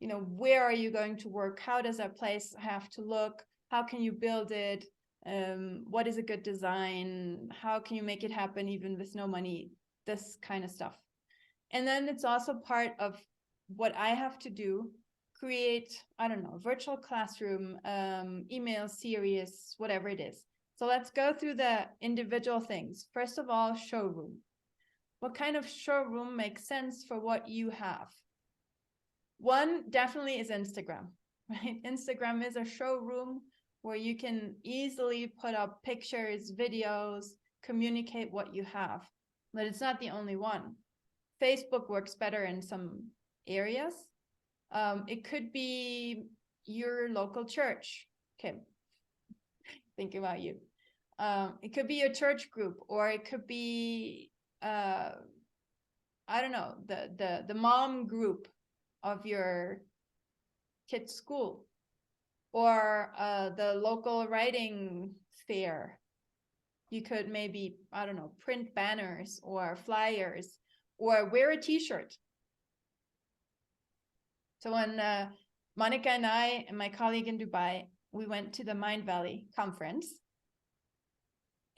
You know, where are you going to work? How does that place have to look? How can you build it? What is a good design? How can you make it happen even with no money? This kind of stuff. And then it's also part of what I have to do, create, I don't know, virtual classroom, email series, whatever it is. So let's go through the individual things. First of all, showroom. What kind of showroom makes sense for what you have? One definitely is Instagram, right? Instagram is a showroom where you can easily put up pictures, videos, communicate what you have, but it's not the only one. Facebook works better in some areas. It could be your local church. Okay, thinking about you. It could be your church group, or it could be, I don't know, the mom group of your kid's school, or the local writing fair. You could maybe, I don't know, print banners or flyers, or wear a t-shirt. So when Monica and I and my colleague in Dubai, we went to the Mind Valley conference,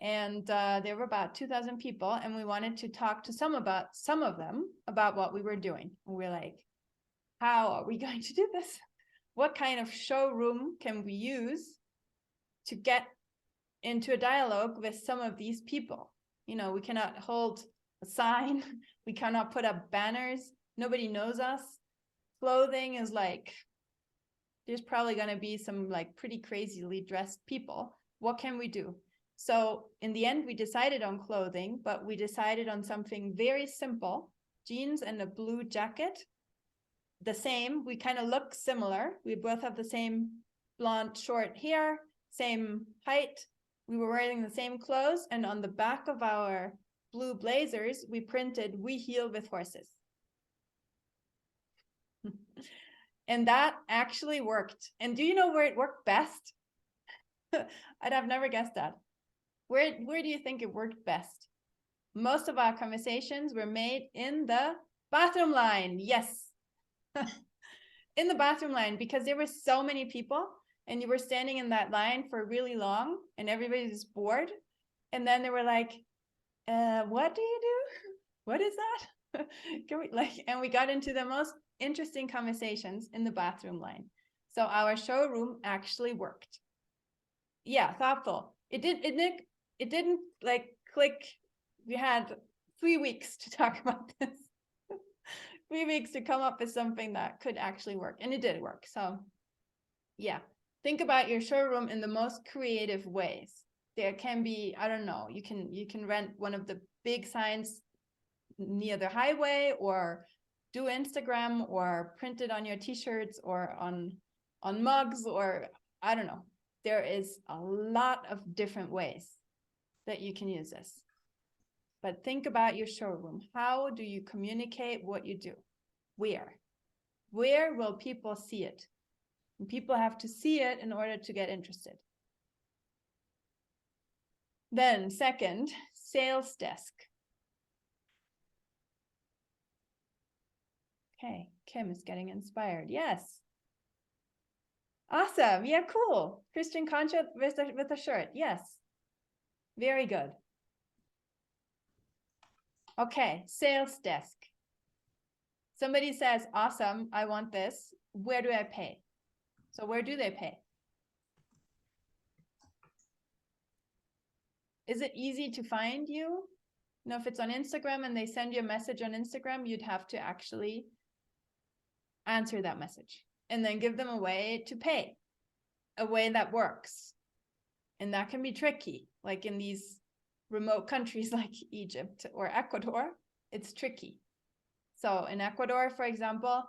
And there were about 2,000 people, and we wanted to talk to some of them about what we were doing. And we're like, how are we going to do this? What kind of showroom can we use to get into a dialogue with some of these people? You know, we cannot hold a sign. We cannot put up banners. Nobody knows us. Clothing is like, there's probably going to be some like pretty crazily dressed people. What can we do? So in the end, we decided on clothing, but we decided on something very simple: jeans and a blue jacket. The same, we kind of look similar. We both have the same blonde short hair, same height. We were wearing the same clothes, and on the back of our blue blazers, we printed "We heal with horses." And that actually worked. And do you know where it worked best? I'd have never guessed that. Where do you think it worked best? Most of our conversations were made in the bathroom line. Yes. In the bathroom line, because there were so many people and you were standing in that line for really long and everybody was bored. And then they were like, what do you do? What is that? Can we, like, and we got into the most interesting conversations in the bathroom line. So our showroom actually worked. Yeah, thoughtful. It didn't like click. We had 3 weeks to talk about this. 3 weeks to come up with something that could actually work, and it did work. So yeah, think about your showroom in the most creative ways. There can be, I don't know, you can rent one of the big signs near the highway, or do Instagram, or print it on your t-shirts or on mugs, or I don't know. There is a lot of different ways that you can use this. But think about your showroom. How do you communicate what you do? Where? Where will people see it? And people have to see it in order to get interested. Then second, sales desk. Okay, Kim is getting inspired. Yes. Awesome. Yeah, cool. Christian Concha with a shirt. Yes. Very good. Okay, sales desk. Somebody says, awesome, I want this. Where do I pay? So where do they pay? Is it easy to find you? You know, if it's on Instagram and they send you a message on Instagram, you'd have to actually answer that message and then give them a way to pay, a way that works. And that can be tricky, like in these remote countries like Egypt or Ecuador, it's tricky. So in Ecuador, for example,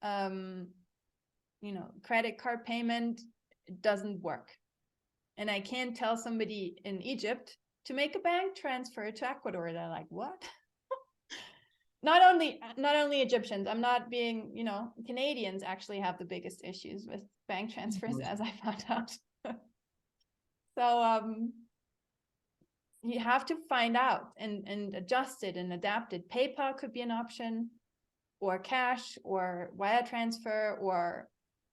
you know, credit card payment doesn't work. And I can't tell somebody in Egypt to make a bank transfer to Ecuador. They're like, what? Not only Egyptians, I'm not being, you know, Canadians actually have the biggest issues with bank transfers, as I found out. So you have to find out and adjust it and adapt it. PayPal could be an option, or cash, or wire transfer, or,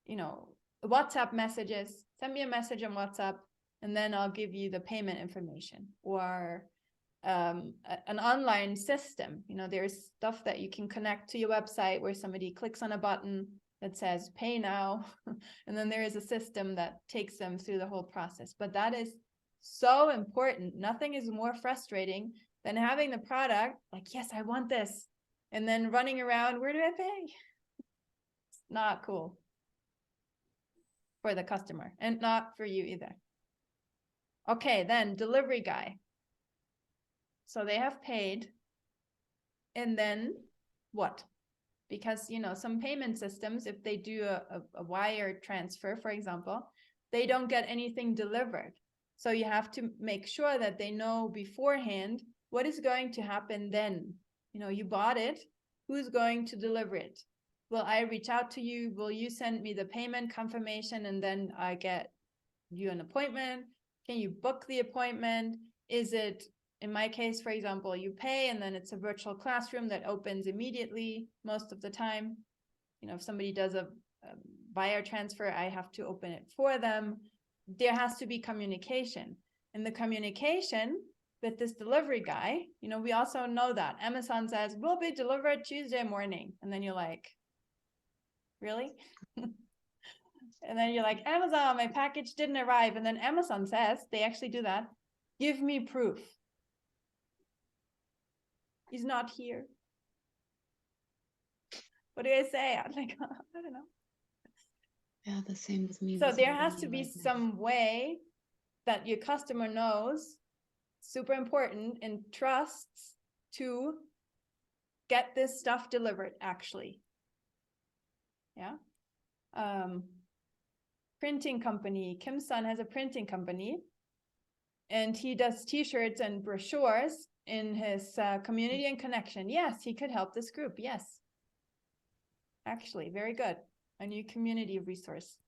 you know, WhatsApp messages. Send me a message on WhatsApp and then I'll give you the payment information. Or an online system. You know, there's stuff that you can connect to your website where somebody clicks on a button that says pay now, and then there is a system that takes them through the whole process. But that is so important. Nothing is more frustrating than having the product like, yes, I want this, and then running around, where do I pay? It's not cool for the customer, and not for you either. Okay, then delivery guy. So they have paid, and then what? Because, you know, some payment systems, if they do a wire transfer, for example, they don't get anything delivered. So you have to make sure that they know beforehand what is going to happen then. You know, you bought it, who's going to deliver it? Will I reach out to you? Will you send me the payment confirmation and then I get you an appointment? Can you book the appointment? Is it, in my case, for example, you pay and then it's a virtual classroom that opens immediately most of the time. You know, if somebody does a wire transfer, I have to open it for them. There has to be communication. in the communication with this delivery guy, you know, we also know that Amazon says, will be delivered Tuesday morning. And then you're like, really? And then you're like, Amazon, my package didn't arrive. And then Amazon says, they actually do that. Give me proof. He's not here. What do I say? I'm like, I don't know. Yeah, the same with me. So with there my has to email be right now. some way that your customer knows, super important, and trusts to get this stuff delivered, actually. Yeah. Printing company. Kim's son has a printing company, and he does t-shirts and brochures in his community and connection. Yes, he could help this group. Yes. Actually, very good. A new community resource.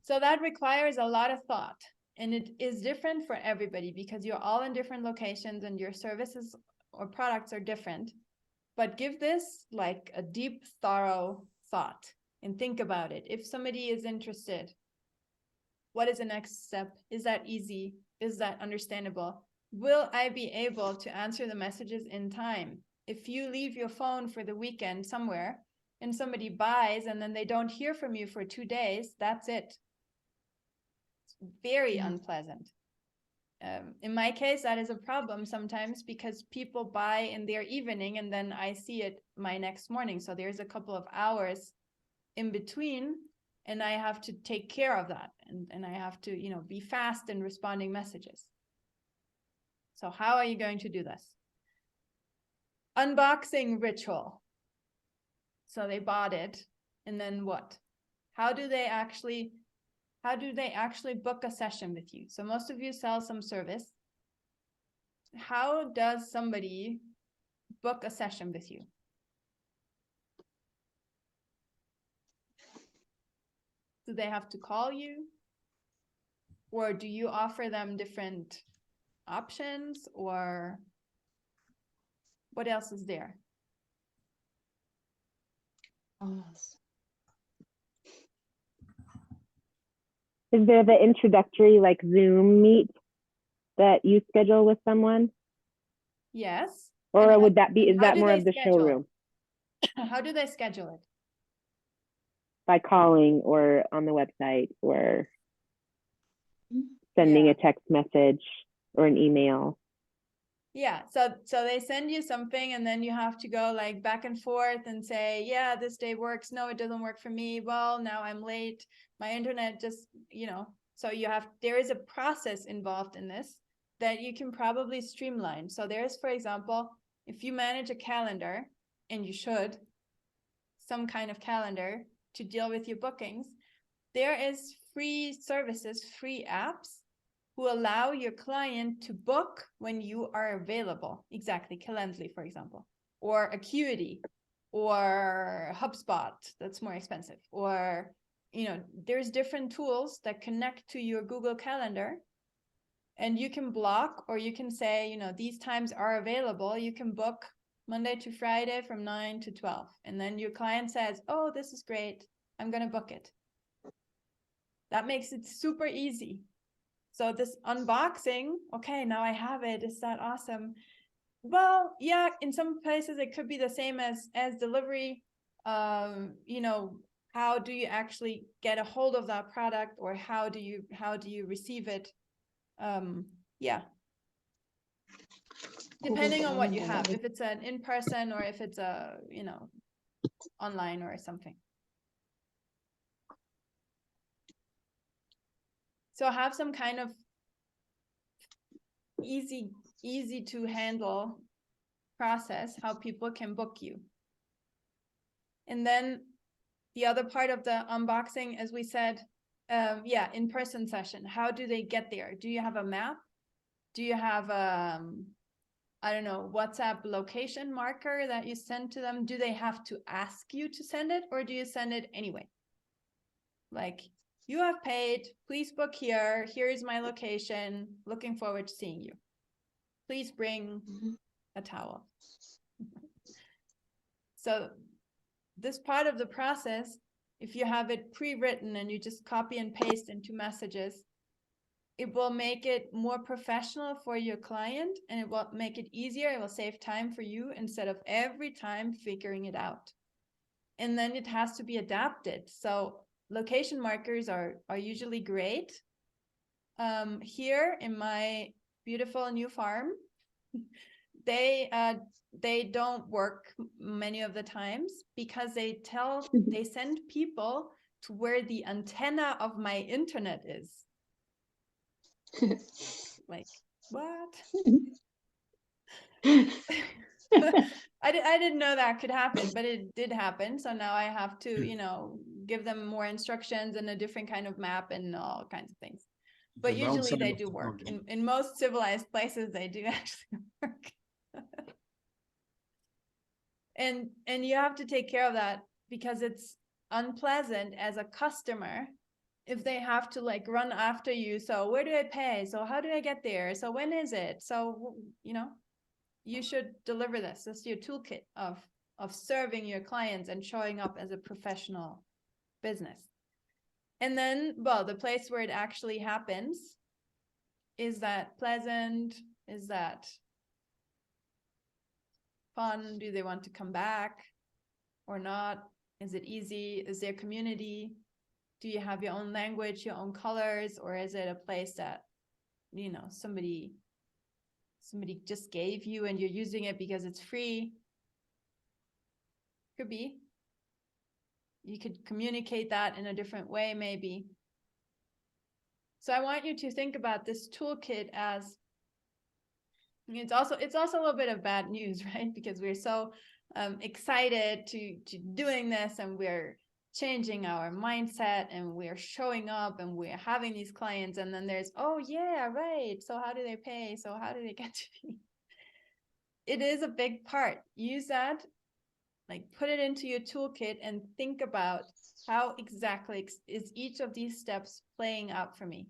So that requires a lot of thought, and it is different for everybody because you're all in different locations and your services or products are different. But give this like a deep, thorough thought and think about it. If somebody is interested, what is the next step? Is that easy? Is that understandable? Will I be able to answer the messages in time? If you leave your phone for the weekend somewhere and somebody buys and then they don't hear from you for 2 days, that's it. It's very unpleasant. In my case, that is a problem sometimes because people buy in their evening and then I see it my next morning. So there's a couple of hours in between and I have to take care of that. And I have to, you know, be fast in responding messages. So how are you going to do this? Unboxing ritual. So they bought it and then what? How do they actually book a session with you? So most of you sell some service. How does somebody book a session with you? Do they have to call you? Or do you offer them different options? Or what else is there? Is there the introductory like Zoom meet that you schedule with someone? Yes. Or And would that be, is how that do more they of the schedule? showroom? How do they schedule it? By calling or on the website or sending Yeah. a text message or an email? Yeah, so they send you something and then you have to go like back and forth and say, yeah, this day works. No, it doesn't work for me. Well, now I'm late. My internet just, you know, so there is a process involved in this that you can probably streamline. So there's, for example, if you manage a calendar, and you should, some kind of calendar to deal with your bookings, there is free services, free apps who allow your client to book when you are available. Exactly, Calendly, for example, or Acuity, or HubSpot, that's more expensive. Or, you know, there's different tools that connect to your Google Calendar, and you can block, or you can say, you know, these times are available. You can book Monday to Friday from 9 to 12. And then your client says, oh, this is great, I'm going to book it. That makes it super easy. So this unboxing, okay, now I have it. Is that awesome? Well, yeah, in some places it could be the same as delivery. You know, how do you actually get a hold of that product, or how do you receive it? Yeah. Depending on what you have, if it's an in-person or if it's a, you know, online or something. So have some kind of easy to handle process how people can book you. And then the other part of the unboxing, as we said, yeah, in-person session. How do they get there? Do you have a map? Do you have I don't know, WhatsApp location marker that you send to them? Do they have to ask you to send it, or do you send it anyway? Like, you have paid, please book here. Here is my location. Looking forward to seeing you. Please bring a towel. So this part of the process if you have it pre-written and you just copy and paste into messages, it will make it more professional for your client, and it will make it easier. It will save time for you instead of every time figuring it out. And then it has to be adapted. So location markers are usually great. Here in my beautiful new farm, they don't work many of the times because they send people to where the antenna of my internet is. Like, what? I didn't know that could happen, but it did happen. So now I have to, you know, give them more instructions and a different kind of map and all kinds of things. But The usually downside they of do work. technology. In most civilized places, they do actually work. And you have to take care of that, because it's unpleasant as a customer if they have to like run after you. So where do I pay? So how do I get there? So when is it? So, you know, you should deliver this. This is your toolkit of serving your clients and showing up as a professional business. And then, well, the place where it actually happens, is that pleasant? Is that fun? Do they want to come back or not? Is it easy? Is there community? Do you have your own language, your own colors, or is it a place that, you know, somebody just gave you and you're using it because it's free? Could be. You could communicate that in a different way, maybe. So I want you to think about this toolkit as, it's also a little bit of bad news, right? Because we're so excited to doing this, and we're changing our mindset, and we're showing up, and we're having these clients, and then there's, oh yeah, right, so how do they pay? So how do they get to me? It is a big part. Use that, like put it into your toolkit and think about how exactly is each of these steps playing out for me,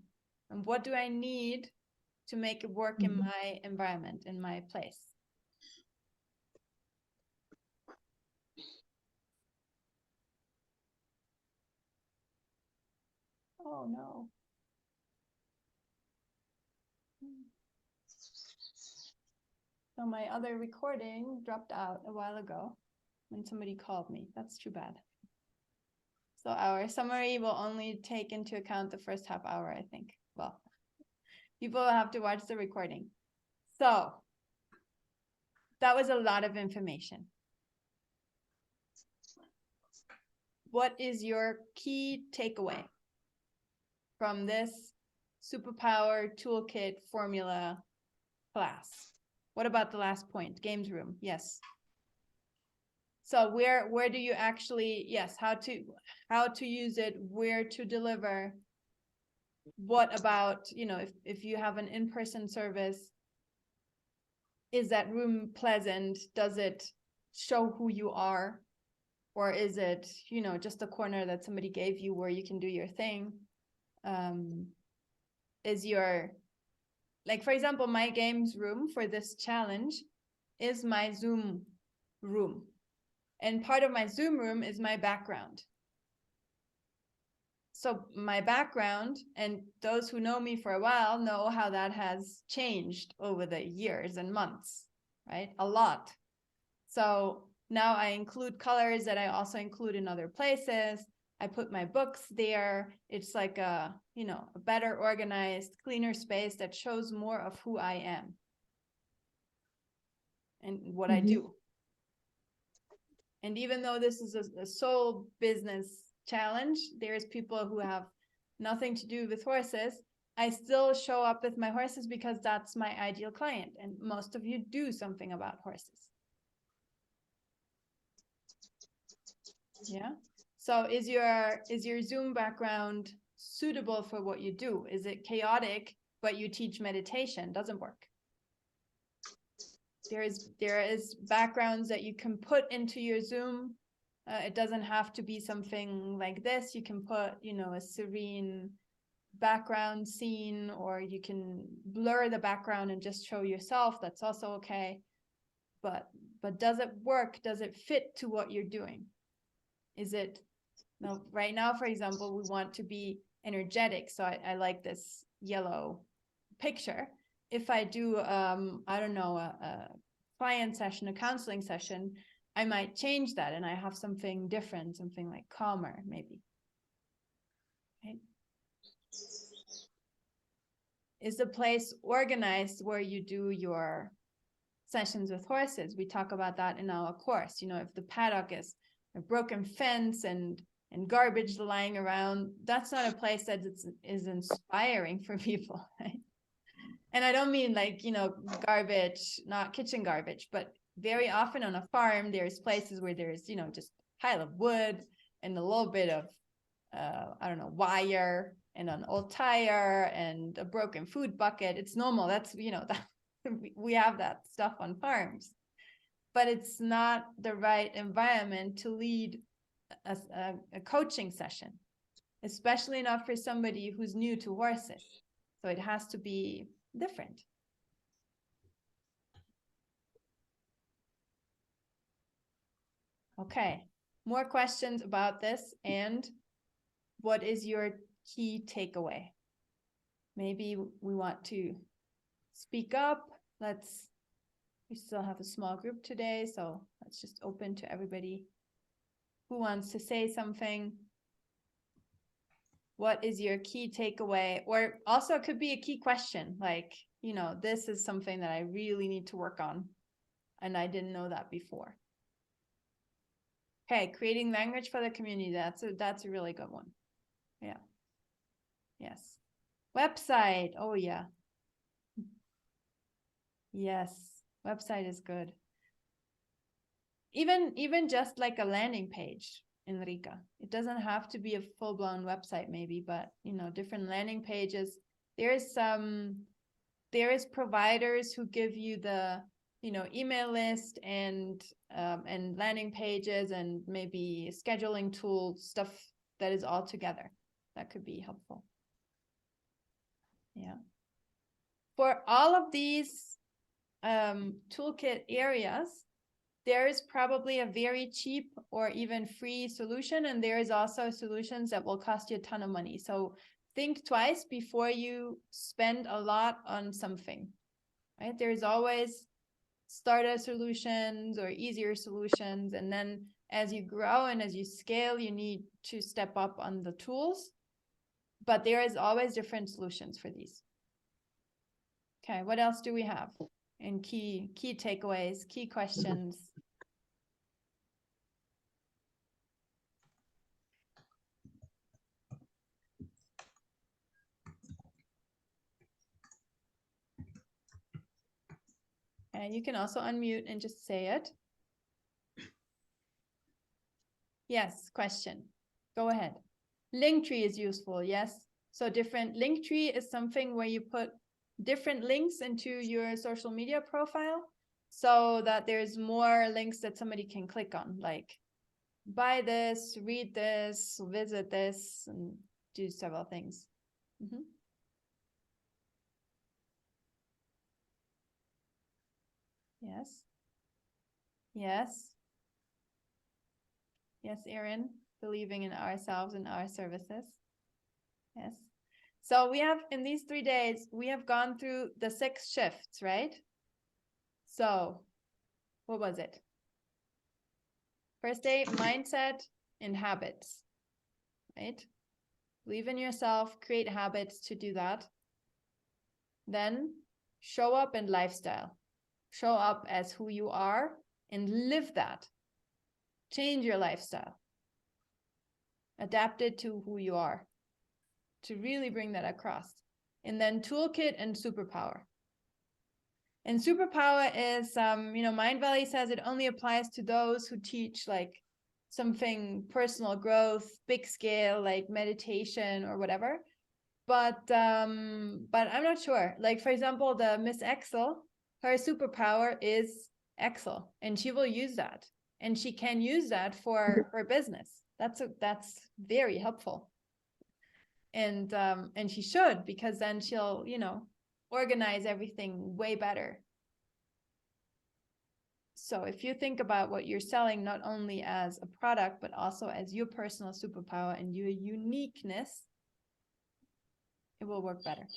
and what do I need to make it work in my environment, in my place. Oh no. So my other recording dropped out a while ago when somebody called me. That's too bad. So our summary will only take into account the first half hour, I think. Well, people will have to watch the recording. So that was a lot of information. What is your key takeaway from this Superpower Toolkit formula class? What about the last point? Games room. Yes. So where do you actually, yes, how to use it, where to deliver? What about, you know, if you have an in-person service, is that room pleasant? Does it show who you are? Or is it, you know, just a corner that somebody gave you where you can do your thing? Is your, like, for example, my games room for this challenge is my Zoom room. And part of my Zoom room is my background. So my background, and those who know me for a while know how that has changed over the years and months, right? A lot. So now I include colors that I also include in other places. I put my books there. It's like a, you know, a better organized, cleaner space that shows more of who I am and what I do. And even though this is a soul business challenge, there's people who have nothing to do with horses. I still show up with my horses because that's my ideal client. And most of you do something about horses. Yeah. So is your Zoom background suitable for what you do? Is it chaotic, but you teach meditation? Doesn't work. There is backgrounds that you can put into your Zoom. It doesn't have to be something like this. You can put, you know, a serene background scene, or you can blur the background and just show yourself. That's also okay. But does it work? Does it fit to what you're doing? Is it Now, right now, for example, we want to be energetic. So I like this yellow picture. If I do, I don't know, a client session, a counseling session, I might change that and I have something different, something like calmer, maybe. Right? Is the place organized where you do your sessions with horses? We talk about that in our course. You know, if the paddock is a broken fence and garbage lying around, that's not a place that is inspiring for people, right? And I don't mean like, you know, garbage, not kitchen garbage, but very often on a farm, there's places where there's, you know, just a pile of wood and a little bit of, I don't know, wire and an old tire and a broken food bucket. It's normal. That's, you know, that we have that stuff on farms, but it's not the right environment to lead a coaching session, especially not for somebody who's new to horses. So it has to be different. Okay, more questions about this, and what is your key takeaway? Maybe we want to speak up. We still have a small group today, so let's just open to everybody who wants to say something. What is your key takeaway? Or also it could be a key question, like, you know, this is something that I really need to work on, and I didn't know that before. Okay, creating language for the community. That's a really good one. Yeah. Yes. Website. Oh yeah. Yes. Website is good. Even just like a landing page, Enrica. It doesn't have to be a full-blown website maybe, but you know, different landing pages. There is providers who give you the, you know, email list and landing pages and maybe scheduling tools, stuff that is all together. That could be helpful. Yeah. For all of these toolkit areas, there is probably a very cheap or even free solution, and there is also solutions that will cost you a ton of money. So think twice before you spend a lot on something, right? There's always starter solutions or easier solutions, and then as you grow and as you scale, you need to step up on the tools, but there is always different solutions for these. Okay, what else do we have? And key takeaways, key questions. And you can also unmute and just say it. Yes, question. Go ahead. Linktree is useful, yes. So different Linktree is something where you put different links into your social media profile so that there's more links that somebody can click on, like buy this, read this, visit this, and do several things. Mm-hmm. Yes. Yes. Yes, Erin, believing in ourselves and our services. Yes. So we have, in these 3 days, we have gone through the 6 shifts, right? So what was it? First day, mindset and habits, right? Believe in yourself, create habits to do that. Then show up and lifestyle. Show up as who you are and live that. Change your lifestyle. Adapt it to who you are to really bring that across. And then toolkit and superpower. And superpower is, you know, Mindvalley says it only applies to those who teach like something personal growth, big scale, like meditation or whatever. But I'm not sure. Like, for example, the Miss Excel, her superpower is Excel, and she will use that. And she can use that for her business. That's very helpful. And she should, because then she'll, you know, organize everything way better. So if you think about what you're selling, not only as a product, but also as your personal superpower and your uniqueness, it will work better.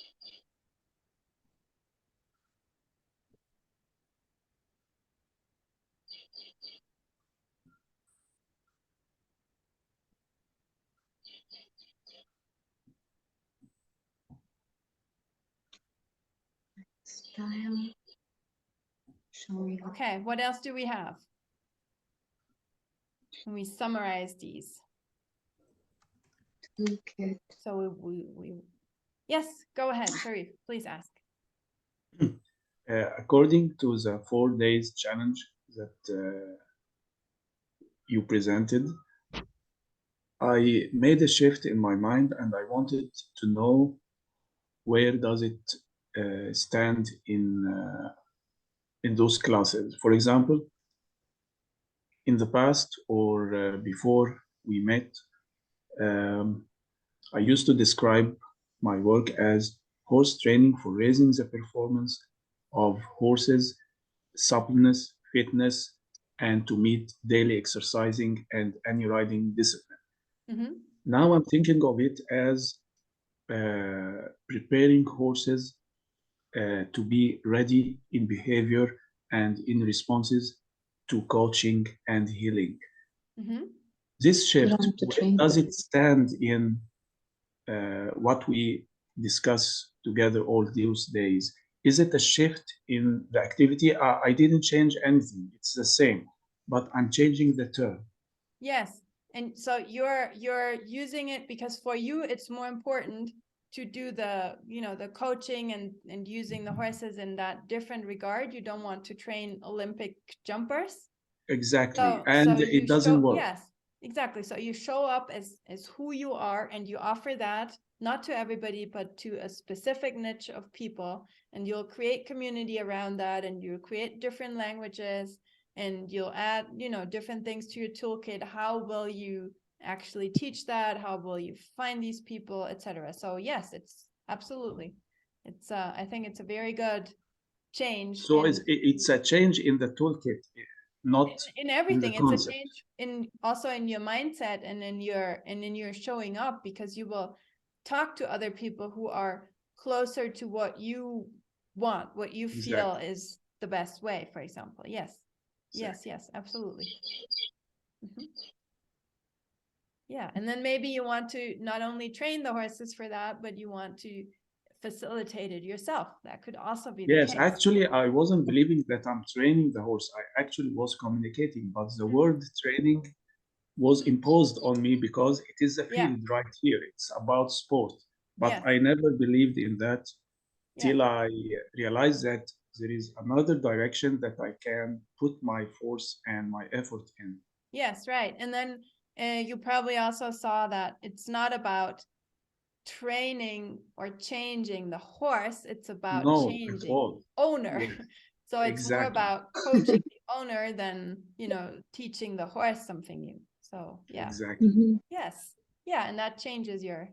Style. Showing. Okay, what else do we have? When we summarize these. Toolkit. So yes, go ahead, Sharif, please ask. According to the 4 days challenge that you presented, I made a shift in my mind and I wanted to know where does it stand in those classes. For example, in the past or before we met, I used to describe my work as horse training for raising the performance of horses, suppleness, fitness, and to meet daily exercising and any riding discipline. Mm-hmm. Now I'm thinking of it as preparing horses to be ready in behavior and in responses to coaching and healing. Mm-hmm. This shift, train. does it stand in what we discuss together all those days? Is it a shift in the activity? I didn't change anything. It's the same, but I'm changing the term. Yes, and so you're using it because for you it's more important to do the the coaching and using the horses in that different regard. You don't want to train Olympic jumpers. Exactly, So it doesn't work. Yes, exactly. So you show up as who you are, and you offer that not to everybody, but to a specific niche of people, and you'll create community around that, and you'll create different languages, and you'll add different things to your toolkit. How will you actually teach that? How will you find these people, etc.? So yes, it's absolutely, it's I think it's a very good change. So it's a change in the toolkit, not in everything. in the It's concept. a change in also in your mindset and in your showing up, because you will talk to other people who are closer to what you want, what you feel is the best way, for example. Yes. Exactly. Yes, absolutely. Mm-hmm. Yeah, and then maybe you want to not only train the horses for that, but you want to facilitate it yourself. That could also be the case. Actually, I wasn't believing that I'm training the horse. I actually was communicating, but the word training was imposed on me because it is a field right here. It's about sport. But I never believed in that till I realized that there is another direction that I can put my force and my effort in. Yes, right. And then you probably also saw that it's not about training or changing the horse, it's about changing owner. Yes. So it's more about coaching the owner than teaching the horse something new. So yeah. Exactly. Mm-hmm. Yes. Yeah, and that changes your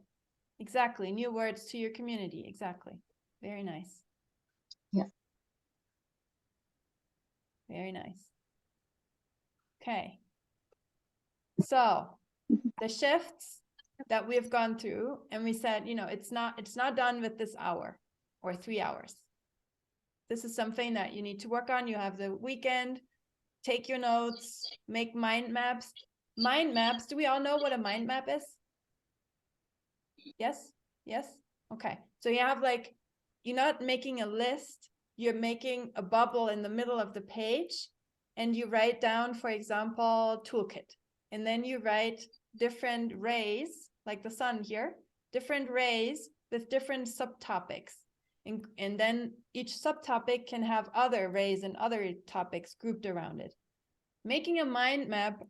new words to your community. Exactly. Very nice. Yeah. Very nice. Okay. So the shifts that we've gone through, and we said, it's not done with this hour or 3 hours. This is something that you need to work on. You have the weekend, take your notes, make mind maps. Mind maps, do we all know what a mind map is? Yes? Yes? Okay. So you have you're not making a list, you're making a bubble in the middle of the page, and you write down, for example, toolkit. And then you write different rays, like the sun here, different rays with different subtopics. And then each subtopic can have other rays and other topics grouped around it. Making a mind map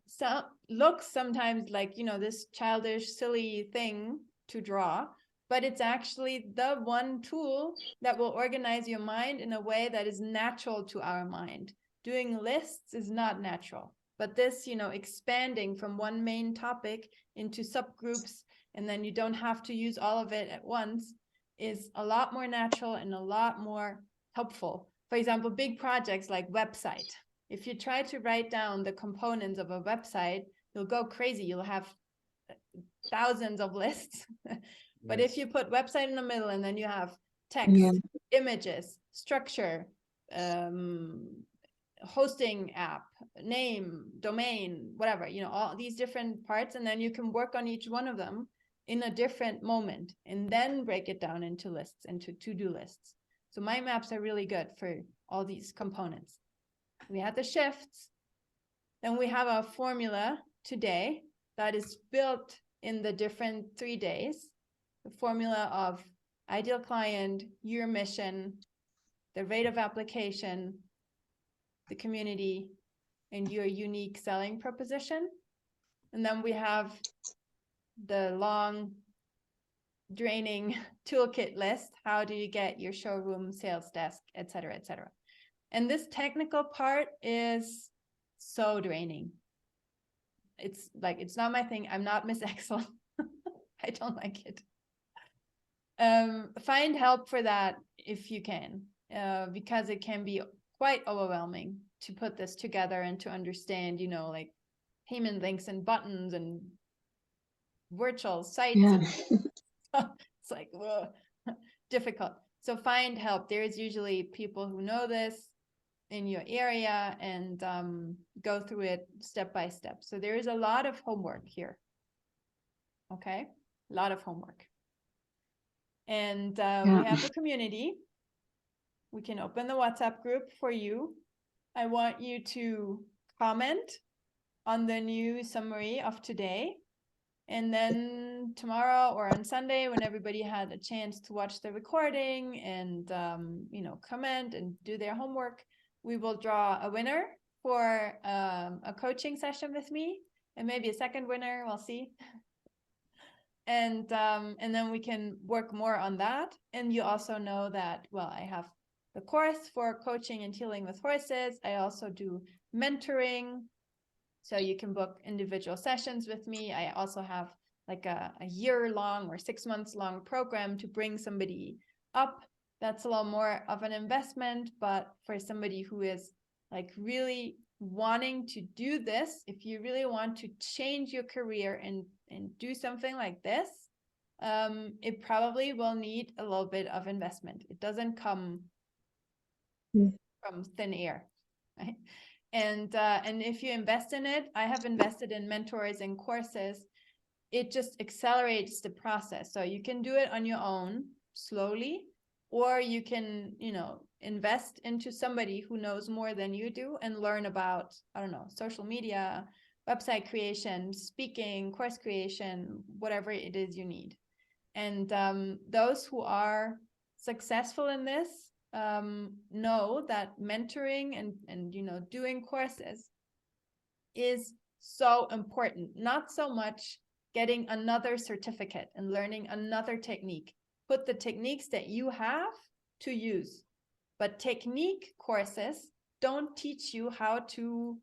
looks sometimes like, this childish, silly thing to draw, but it's actually the one tool that will organize your mind in a way that is natural to our mind. Doing lists is not natural. But this, expanding from one main topic into subgroups, and then you don't have to use all of it at once, is a lot more natural and a lot more helpful. For example, big projects like website. If you try to write down the components of a website, you'll go crazy. You'll have thousands of lists. But if you put website in the middle and then you have text, images, structure, hosting app, name, domain, whatever, you know, all these different parts, and then you can work on each one of them in a different moment and then break it down into lists, into to-do lists. So mind maps are really good for all these components. We have the shifts. Then we have a formula today that is built in the different 3 days. The formula of ideal client, your mission, the rate of application, the community, and your unique selling proposition. And then we have the long, draining toolkit list. How do you get your showroom, sales desk, et cetera, et cetera. And this technical part is so draining. It's like, it's not my thing. I'm not Miss Excel. I don't like it. Find help for that if you can, because it can be quite overwhelming to put this together and to understand, you know, like payment links and buttons and virtual sites. Yeah. It's like, whoa, difficult. So find help. There is usually people who know this in your area and go through it step by step. So there is a lot of homework here. Okay, a lot of homework. And we have the community. We can open the WhatsApp group for you. I want you to comment on the new summary of today. And then tomorrow or on Sunday, when everybody had a chance to watch the recording and, you know, comment and do their homework, we will draw a winner for a coaching session with me, and maybe a second winner, we'll see. And then we can work more on that. And you also know that, well, I have the course for coaching and healing with horses. I also do mentoring. So you can book individual sessions with me. I also have like a year-long or 6 months long program to bring somebody up. That's a little more of an investment, but for somebody who is like really wanting to do this, if you really want to change your career and do something like this, it probably will need a little bit of investment. It doesn't come from thin air, right? And if you invest in it, I have invested in mentors and courses. It just accelerates the process. So you can do it on your own slowly, or you can, you know, invest into somebody who knows more than you do and learn about, I don't know, social media, website creation, speaking, course creation, whatever it is you need. And those who are successful in this know that mentoring and you know, doing courses is so important. Not so much getting another certificate and learning another technique. Put the techniques that you have to use. But technique courses don't teach you how to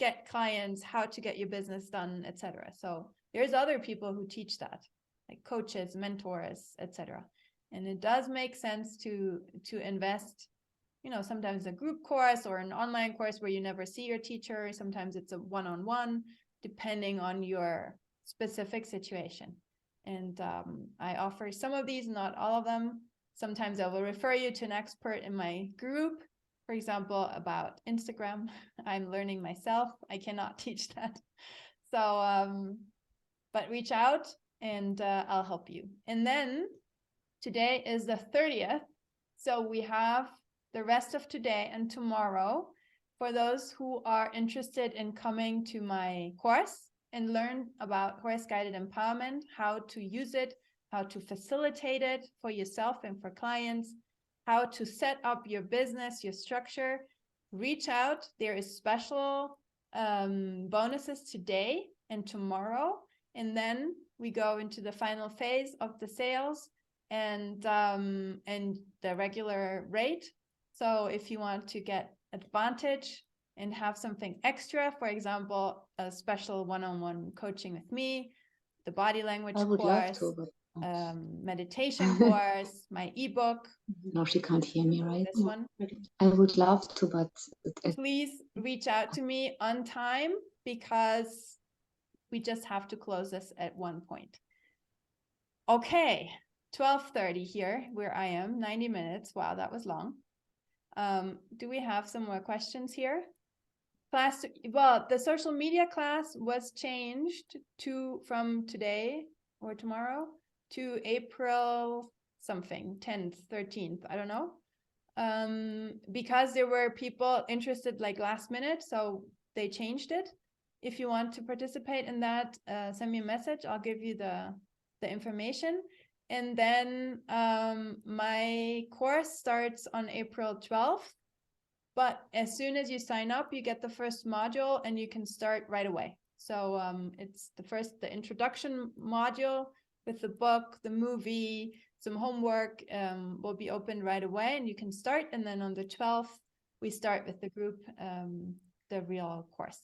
get clients, how to get your business done, etc. So there's other people who teach that, like coaches, mentors, etc. And it does make sense to invest, you know, sometimes a group course or an online course where you never see your teacher. Sometimes it's a one-on-one, depending on your specific situation. And I offer some of these, not all of them. Sometimes I will refer you to an expert in my group, for example, about Instagram. I'm learning myself. I cannot teach that. So, but reach out and I'll help you. And then today is the 30th. So we have the rest of today and tomorrow for those who are interested in coming to my course and learn about horse-guided empowerment, how to use it, how to facilitate it for yourself and for clients, how to set up your business, your structure. Reach out. There is special bonuses today and tomorrow. And then we go into the final phase of the sales and the regular rate. So if you want to get advantage and have something extra, for example, a special one-on-one coaching with me, the body language I would course, love to, but meditation course, my ebook. No, she can't hear me, right? This one. I would love to, but please reach out to me on time, because we just have to close this at one point. Okay, 12:30 here where I am, 90 minutes. Wow, that was long. Do we have some more questions here? Class, well, the social media class was changed from today or tomorrow to April something, 10th, 13th, I don't know. Because there were people interested like last minute, so they changed it. If you want to participate in that, send me a message. I'll give you the information. And then my course starts on April 12th. But as soon as you sign up, you get the first module and you can start right away. So it's the introduction module with the book, the movie, some homework will be open right away and you can start. And then on the 12th, we start with the group, the real course.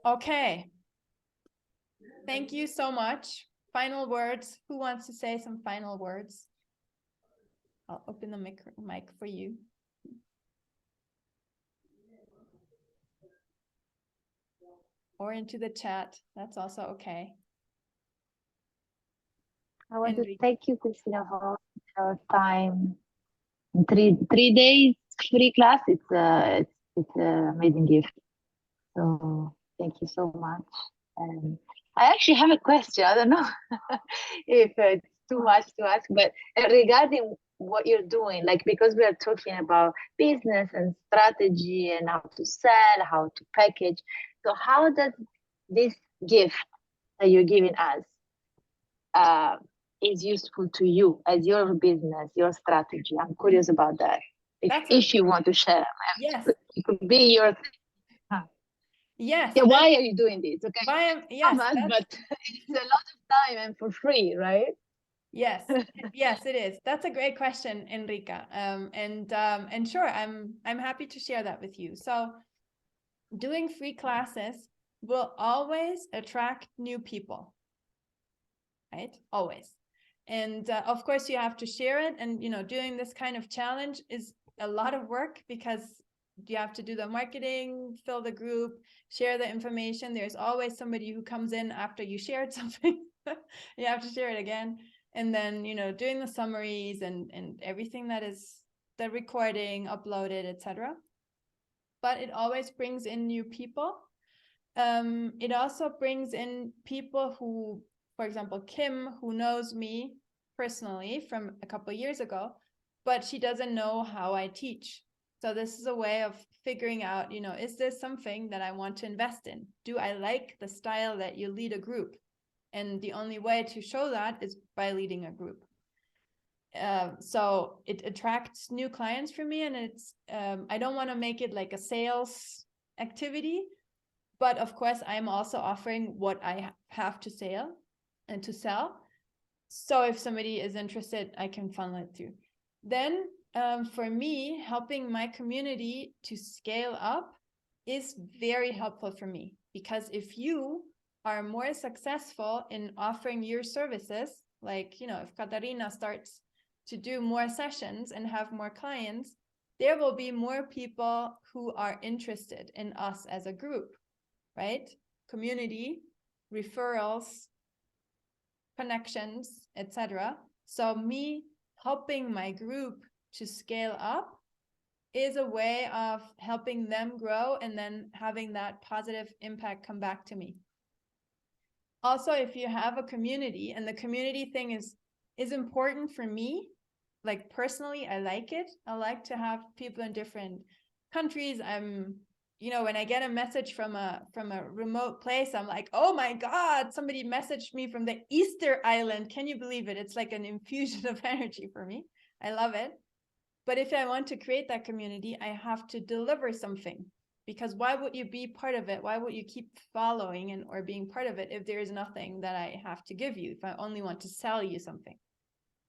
Okay. Thank you so much. Final words. Who wants to say some final words? I'll open the mic for you. Or into the chat. That's also okay. I want to thank you, Christina, for your time. 3 days free class. It's an amazing gift. So thank you so much. And I actually have a question. I don't know if it's too much to ask, but regarding what you're doing, like, because we are talking about business and strategy and how to sell, how to package. So how does this gift that you're giving us is useful to you as your business, your strategy? I'm curious about that. If you want to share, yes, it could be your. Yes. Yeah. Why are you doing this? Okay. Yes, but it's a lot of time and for free, right? Yes. Yes, it is. That's a great question, Enrica. And sure, I'm happy to share that with you. So, doing free classes will always attract new people, right? Always. And of course, you have to share it. And, doing this kind of challenge is a lot of work because you have to do the marketing, fill the group, share the information. There's always somebody who comes in after you shared something. You have to share it again. And then, doing the summaries and everything that is the recording, uploaded, etc. But it always brings in new people. It also brings in people who, for example, Kim, who knows me personally from a couple of years ago, but she doesn't know how I teach. So this is a way of figuring out, is this something that I want to invest in? Do I like the style that you lead a group? And the only way to show that is by leading a group. So it attracts new clients for me, and it's I don't want to make it like a sales activity, but of course I'm also offering what I have to sell and to sell. So if somebody is interested, I can funnel it through. Then for me, helping my community to scale up is very helpful for me, because if you are more successful in offering your services, like, if Katarina starts to do more sessions and have more clients, there will be more people who are interested in us as a group, right? Community, referrals, connections, etc. So me helping my group to scale up is a way of helping them grow and then having that positive impact come back to me. Also, if you have a community, and the community thing is important for me, like personally, I like it. I like to have people in different countries. When I get a message from a remote place, I'm like, oh my God, somebody messaged me from the Easter Island. Can you believe it? It's like an infusion of energy for me. I love it. But if I want to create that community, I have to deliver something. Because why would you be part of it? Why would you keep following or being part of it if there is nothing that I have to give you, if I only want to sell you something?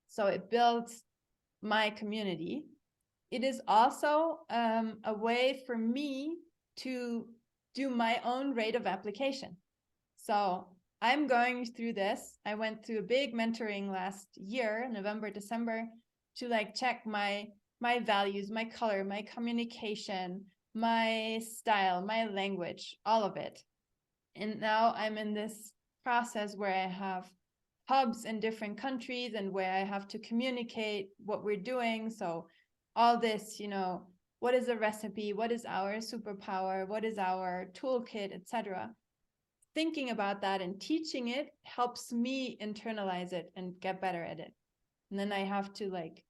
So it builds my community. It is also a way for me to do my own rate of application. So I'm going through this. I went through a big mentoring last year, November, December, to like check my values, my color, my communication, my style, my language, all of it. And now I'm in this process where I have hubs in different countries and where I have to communicate what we're doing. So all this, you know, what is a recipe? What is our superpower? What is our toolkit, etc. Thinking about that and teaching it helps me internalize it and get better at it. And then I have to like,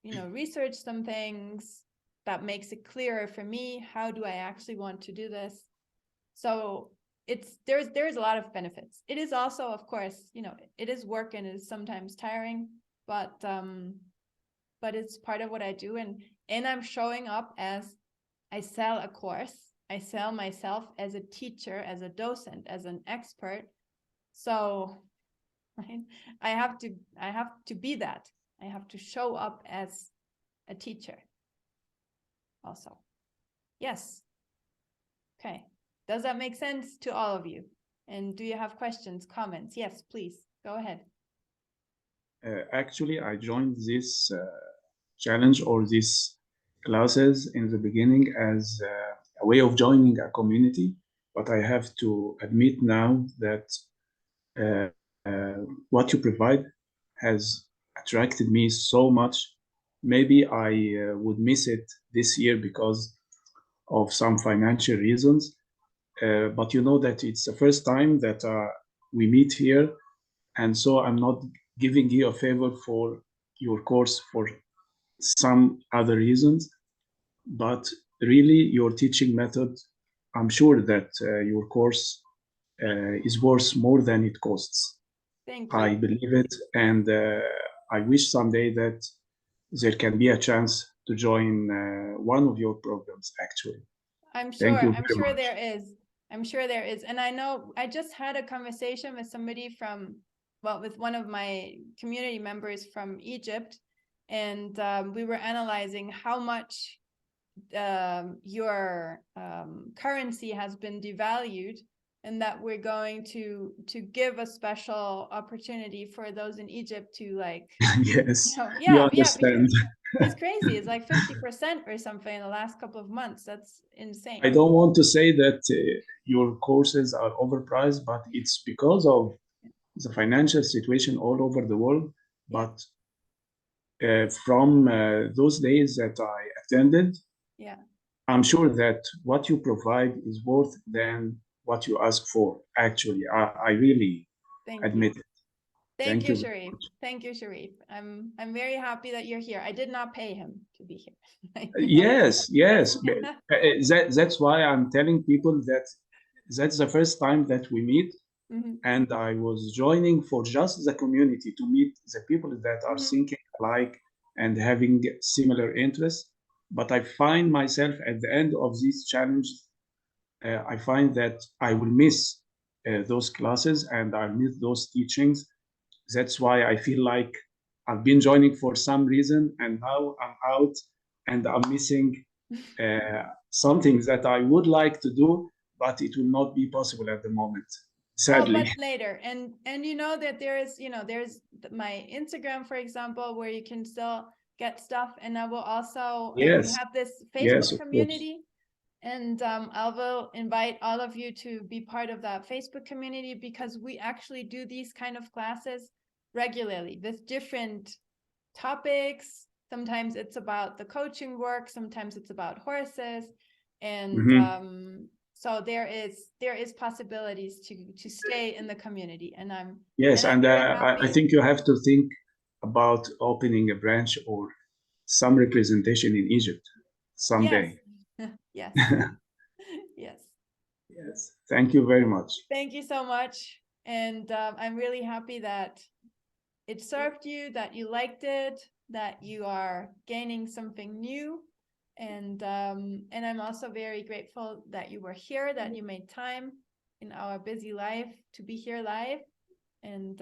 you know, research some things that makes it clearer for me. How do I actually want to do this? So there's a lot of benefits. It is also, of course, you know, it is work and it is sometimes tiring, but it's part of what I do. And I'm showing up as I sell a course. I sell myself as a teacher, as a docent, as an expert. So right, I have to be that. I have to show up as a teacher also. Yes. Okay. Does that make sense to all of you? And do you have questions, comments? Yes, please go ahead. Actually, I joined this challenge or these classes in the beginning as a way of joining a community, but I have to admit now that what you provide has attracted me so much. Maybe I would miss it this year because of some financial reasons. But you know that it's the first time that we meet here. And so I'm not giving you a favor for your course for some other reasons. But really, your teaching method, I'm sure that your course is worth more than it costs. Thank you. I believe it. And I wish someday that there can be a chance to join one of your programs, actually. I'm sure much. there is. I'm sure there is. And I know I just had a conversation with somebody with one of my community members from Egypt. And we were analyzing how much your currency has been devalued, and that we're going to give a special opportunity for those in Egypt to like, yes, you know, understand. It's crazy. It's like 50% or something in the last couple of months. That's insane. I don't want to say that your courses are overpriced, but it's because of the financial situation all over the world. Yeah. But from those days that I attended, yeah, I'm sure that what you provide is worth than what you ask for. Actually, I really admit it. Thank you, Sharif. Thank you, Sharif. I'm very happy that you're here. I did not pay him to be here. Yes. That's why I'm telling people that that's the first time that we meet. Mm-hmm. And I was joining for just the community to meet the people that are thinking alike and having similar interests. But I find myself at the end of this challenge, I find that I will miss those classes and I'll miss those teachings. That's why I feel like I've been joining for some reason and now I'm out and I'm missing something that I would like to do, but it will not be possible at the moment. Sadly. Oh, but later. And you know that there's my Instagram, for example, where you can still get stuff. And I will also we have this Facebook community. And I will invite all of you to be part of that Facebook community, because we actually do these kind of classes regularly with different topics. Sometimes it's about the coaching work, sometimes it's about horses. And so there is possibilities to stay in the community. And I'm I think you have to think about opening a branch or some representation in Egypt someday. Yes. Yes. Thank you very much. Thank you so much. And I'm really happy that it served you, that you liked it, that you are gaining something new. And I'm also very grateful that you were here, that you made time in our busy life to be here live and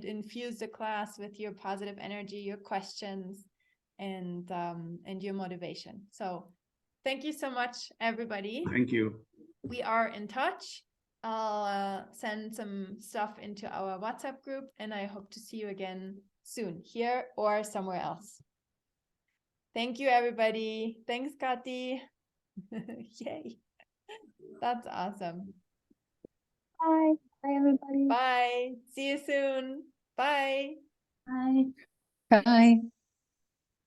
infuse the class with your positive energy, your questions, and your motivation. So thank you so much, everybody. Thank you. We are in touch. I'll send some stuff into our WhatsApp group, and I hope to see you again soon, here or somewhere else. Thank you, everybody. Thanks, Kati. Yay. That's awesome. Bye. Bye, everybody. Bye. See you soon. Bye. Bye. Bye.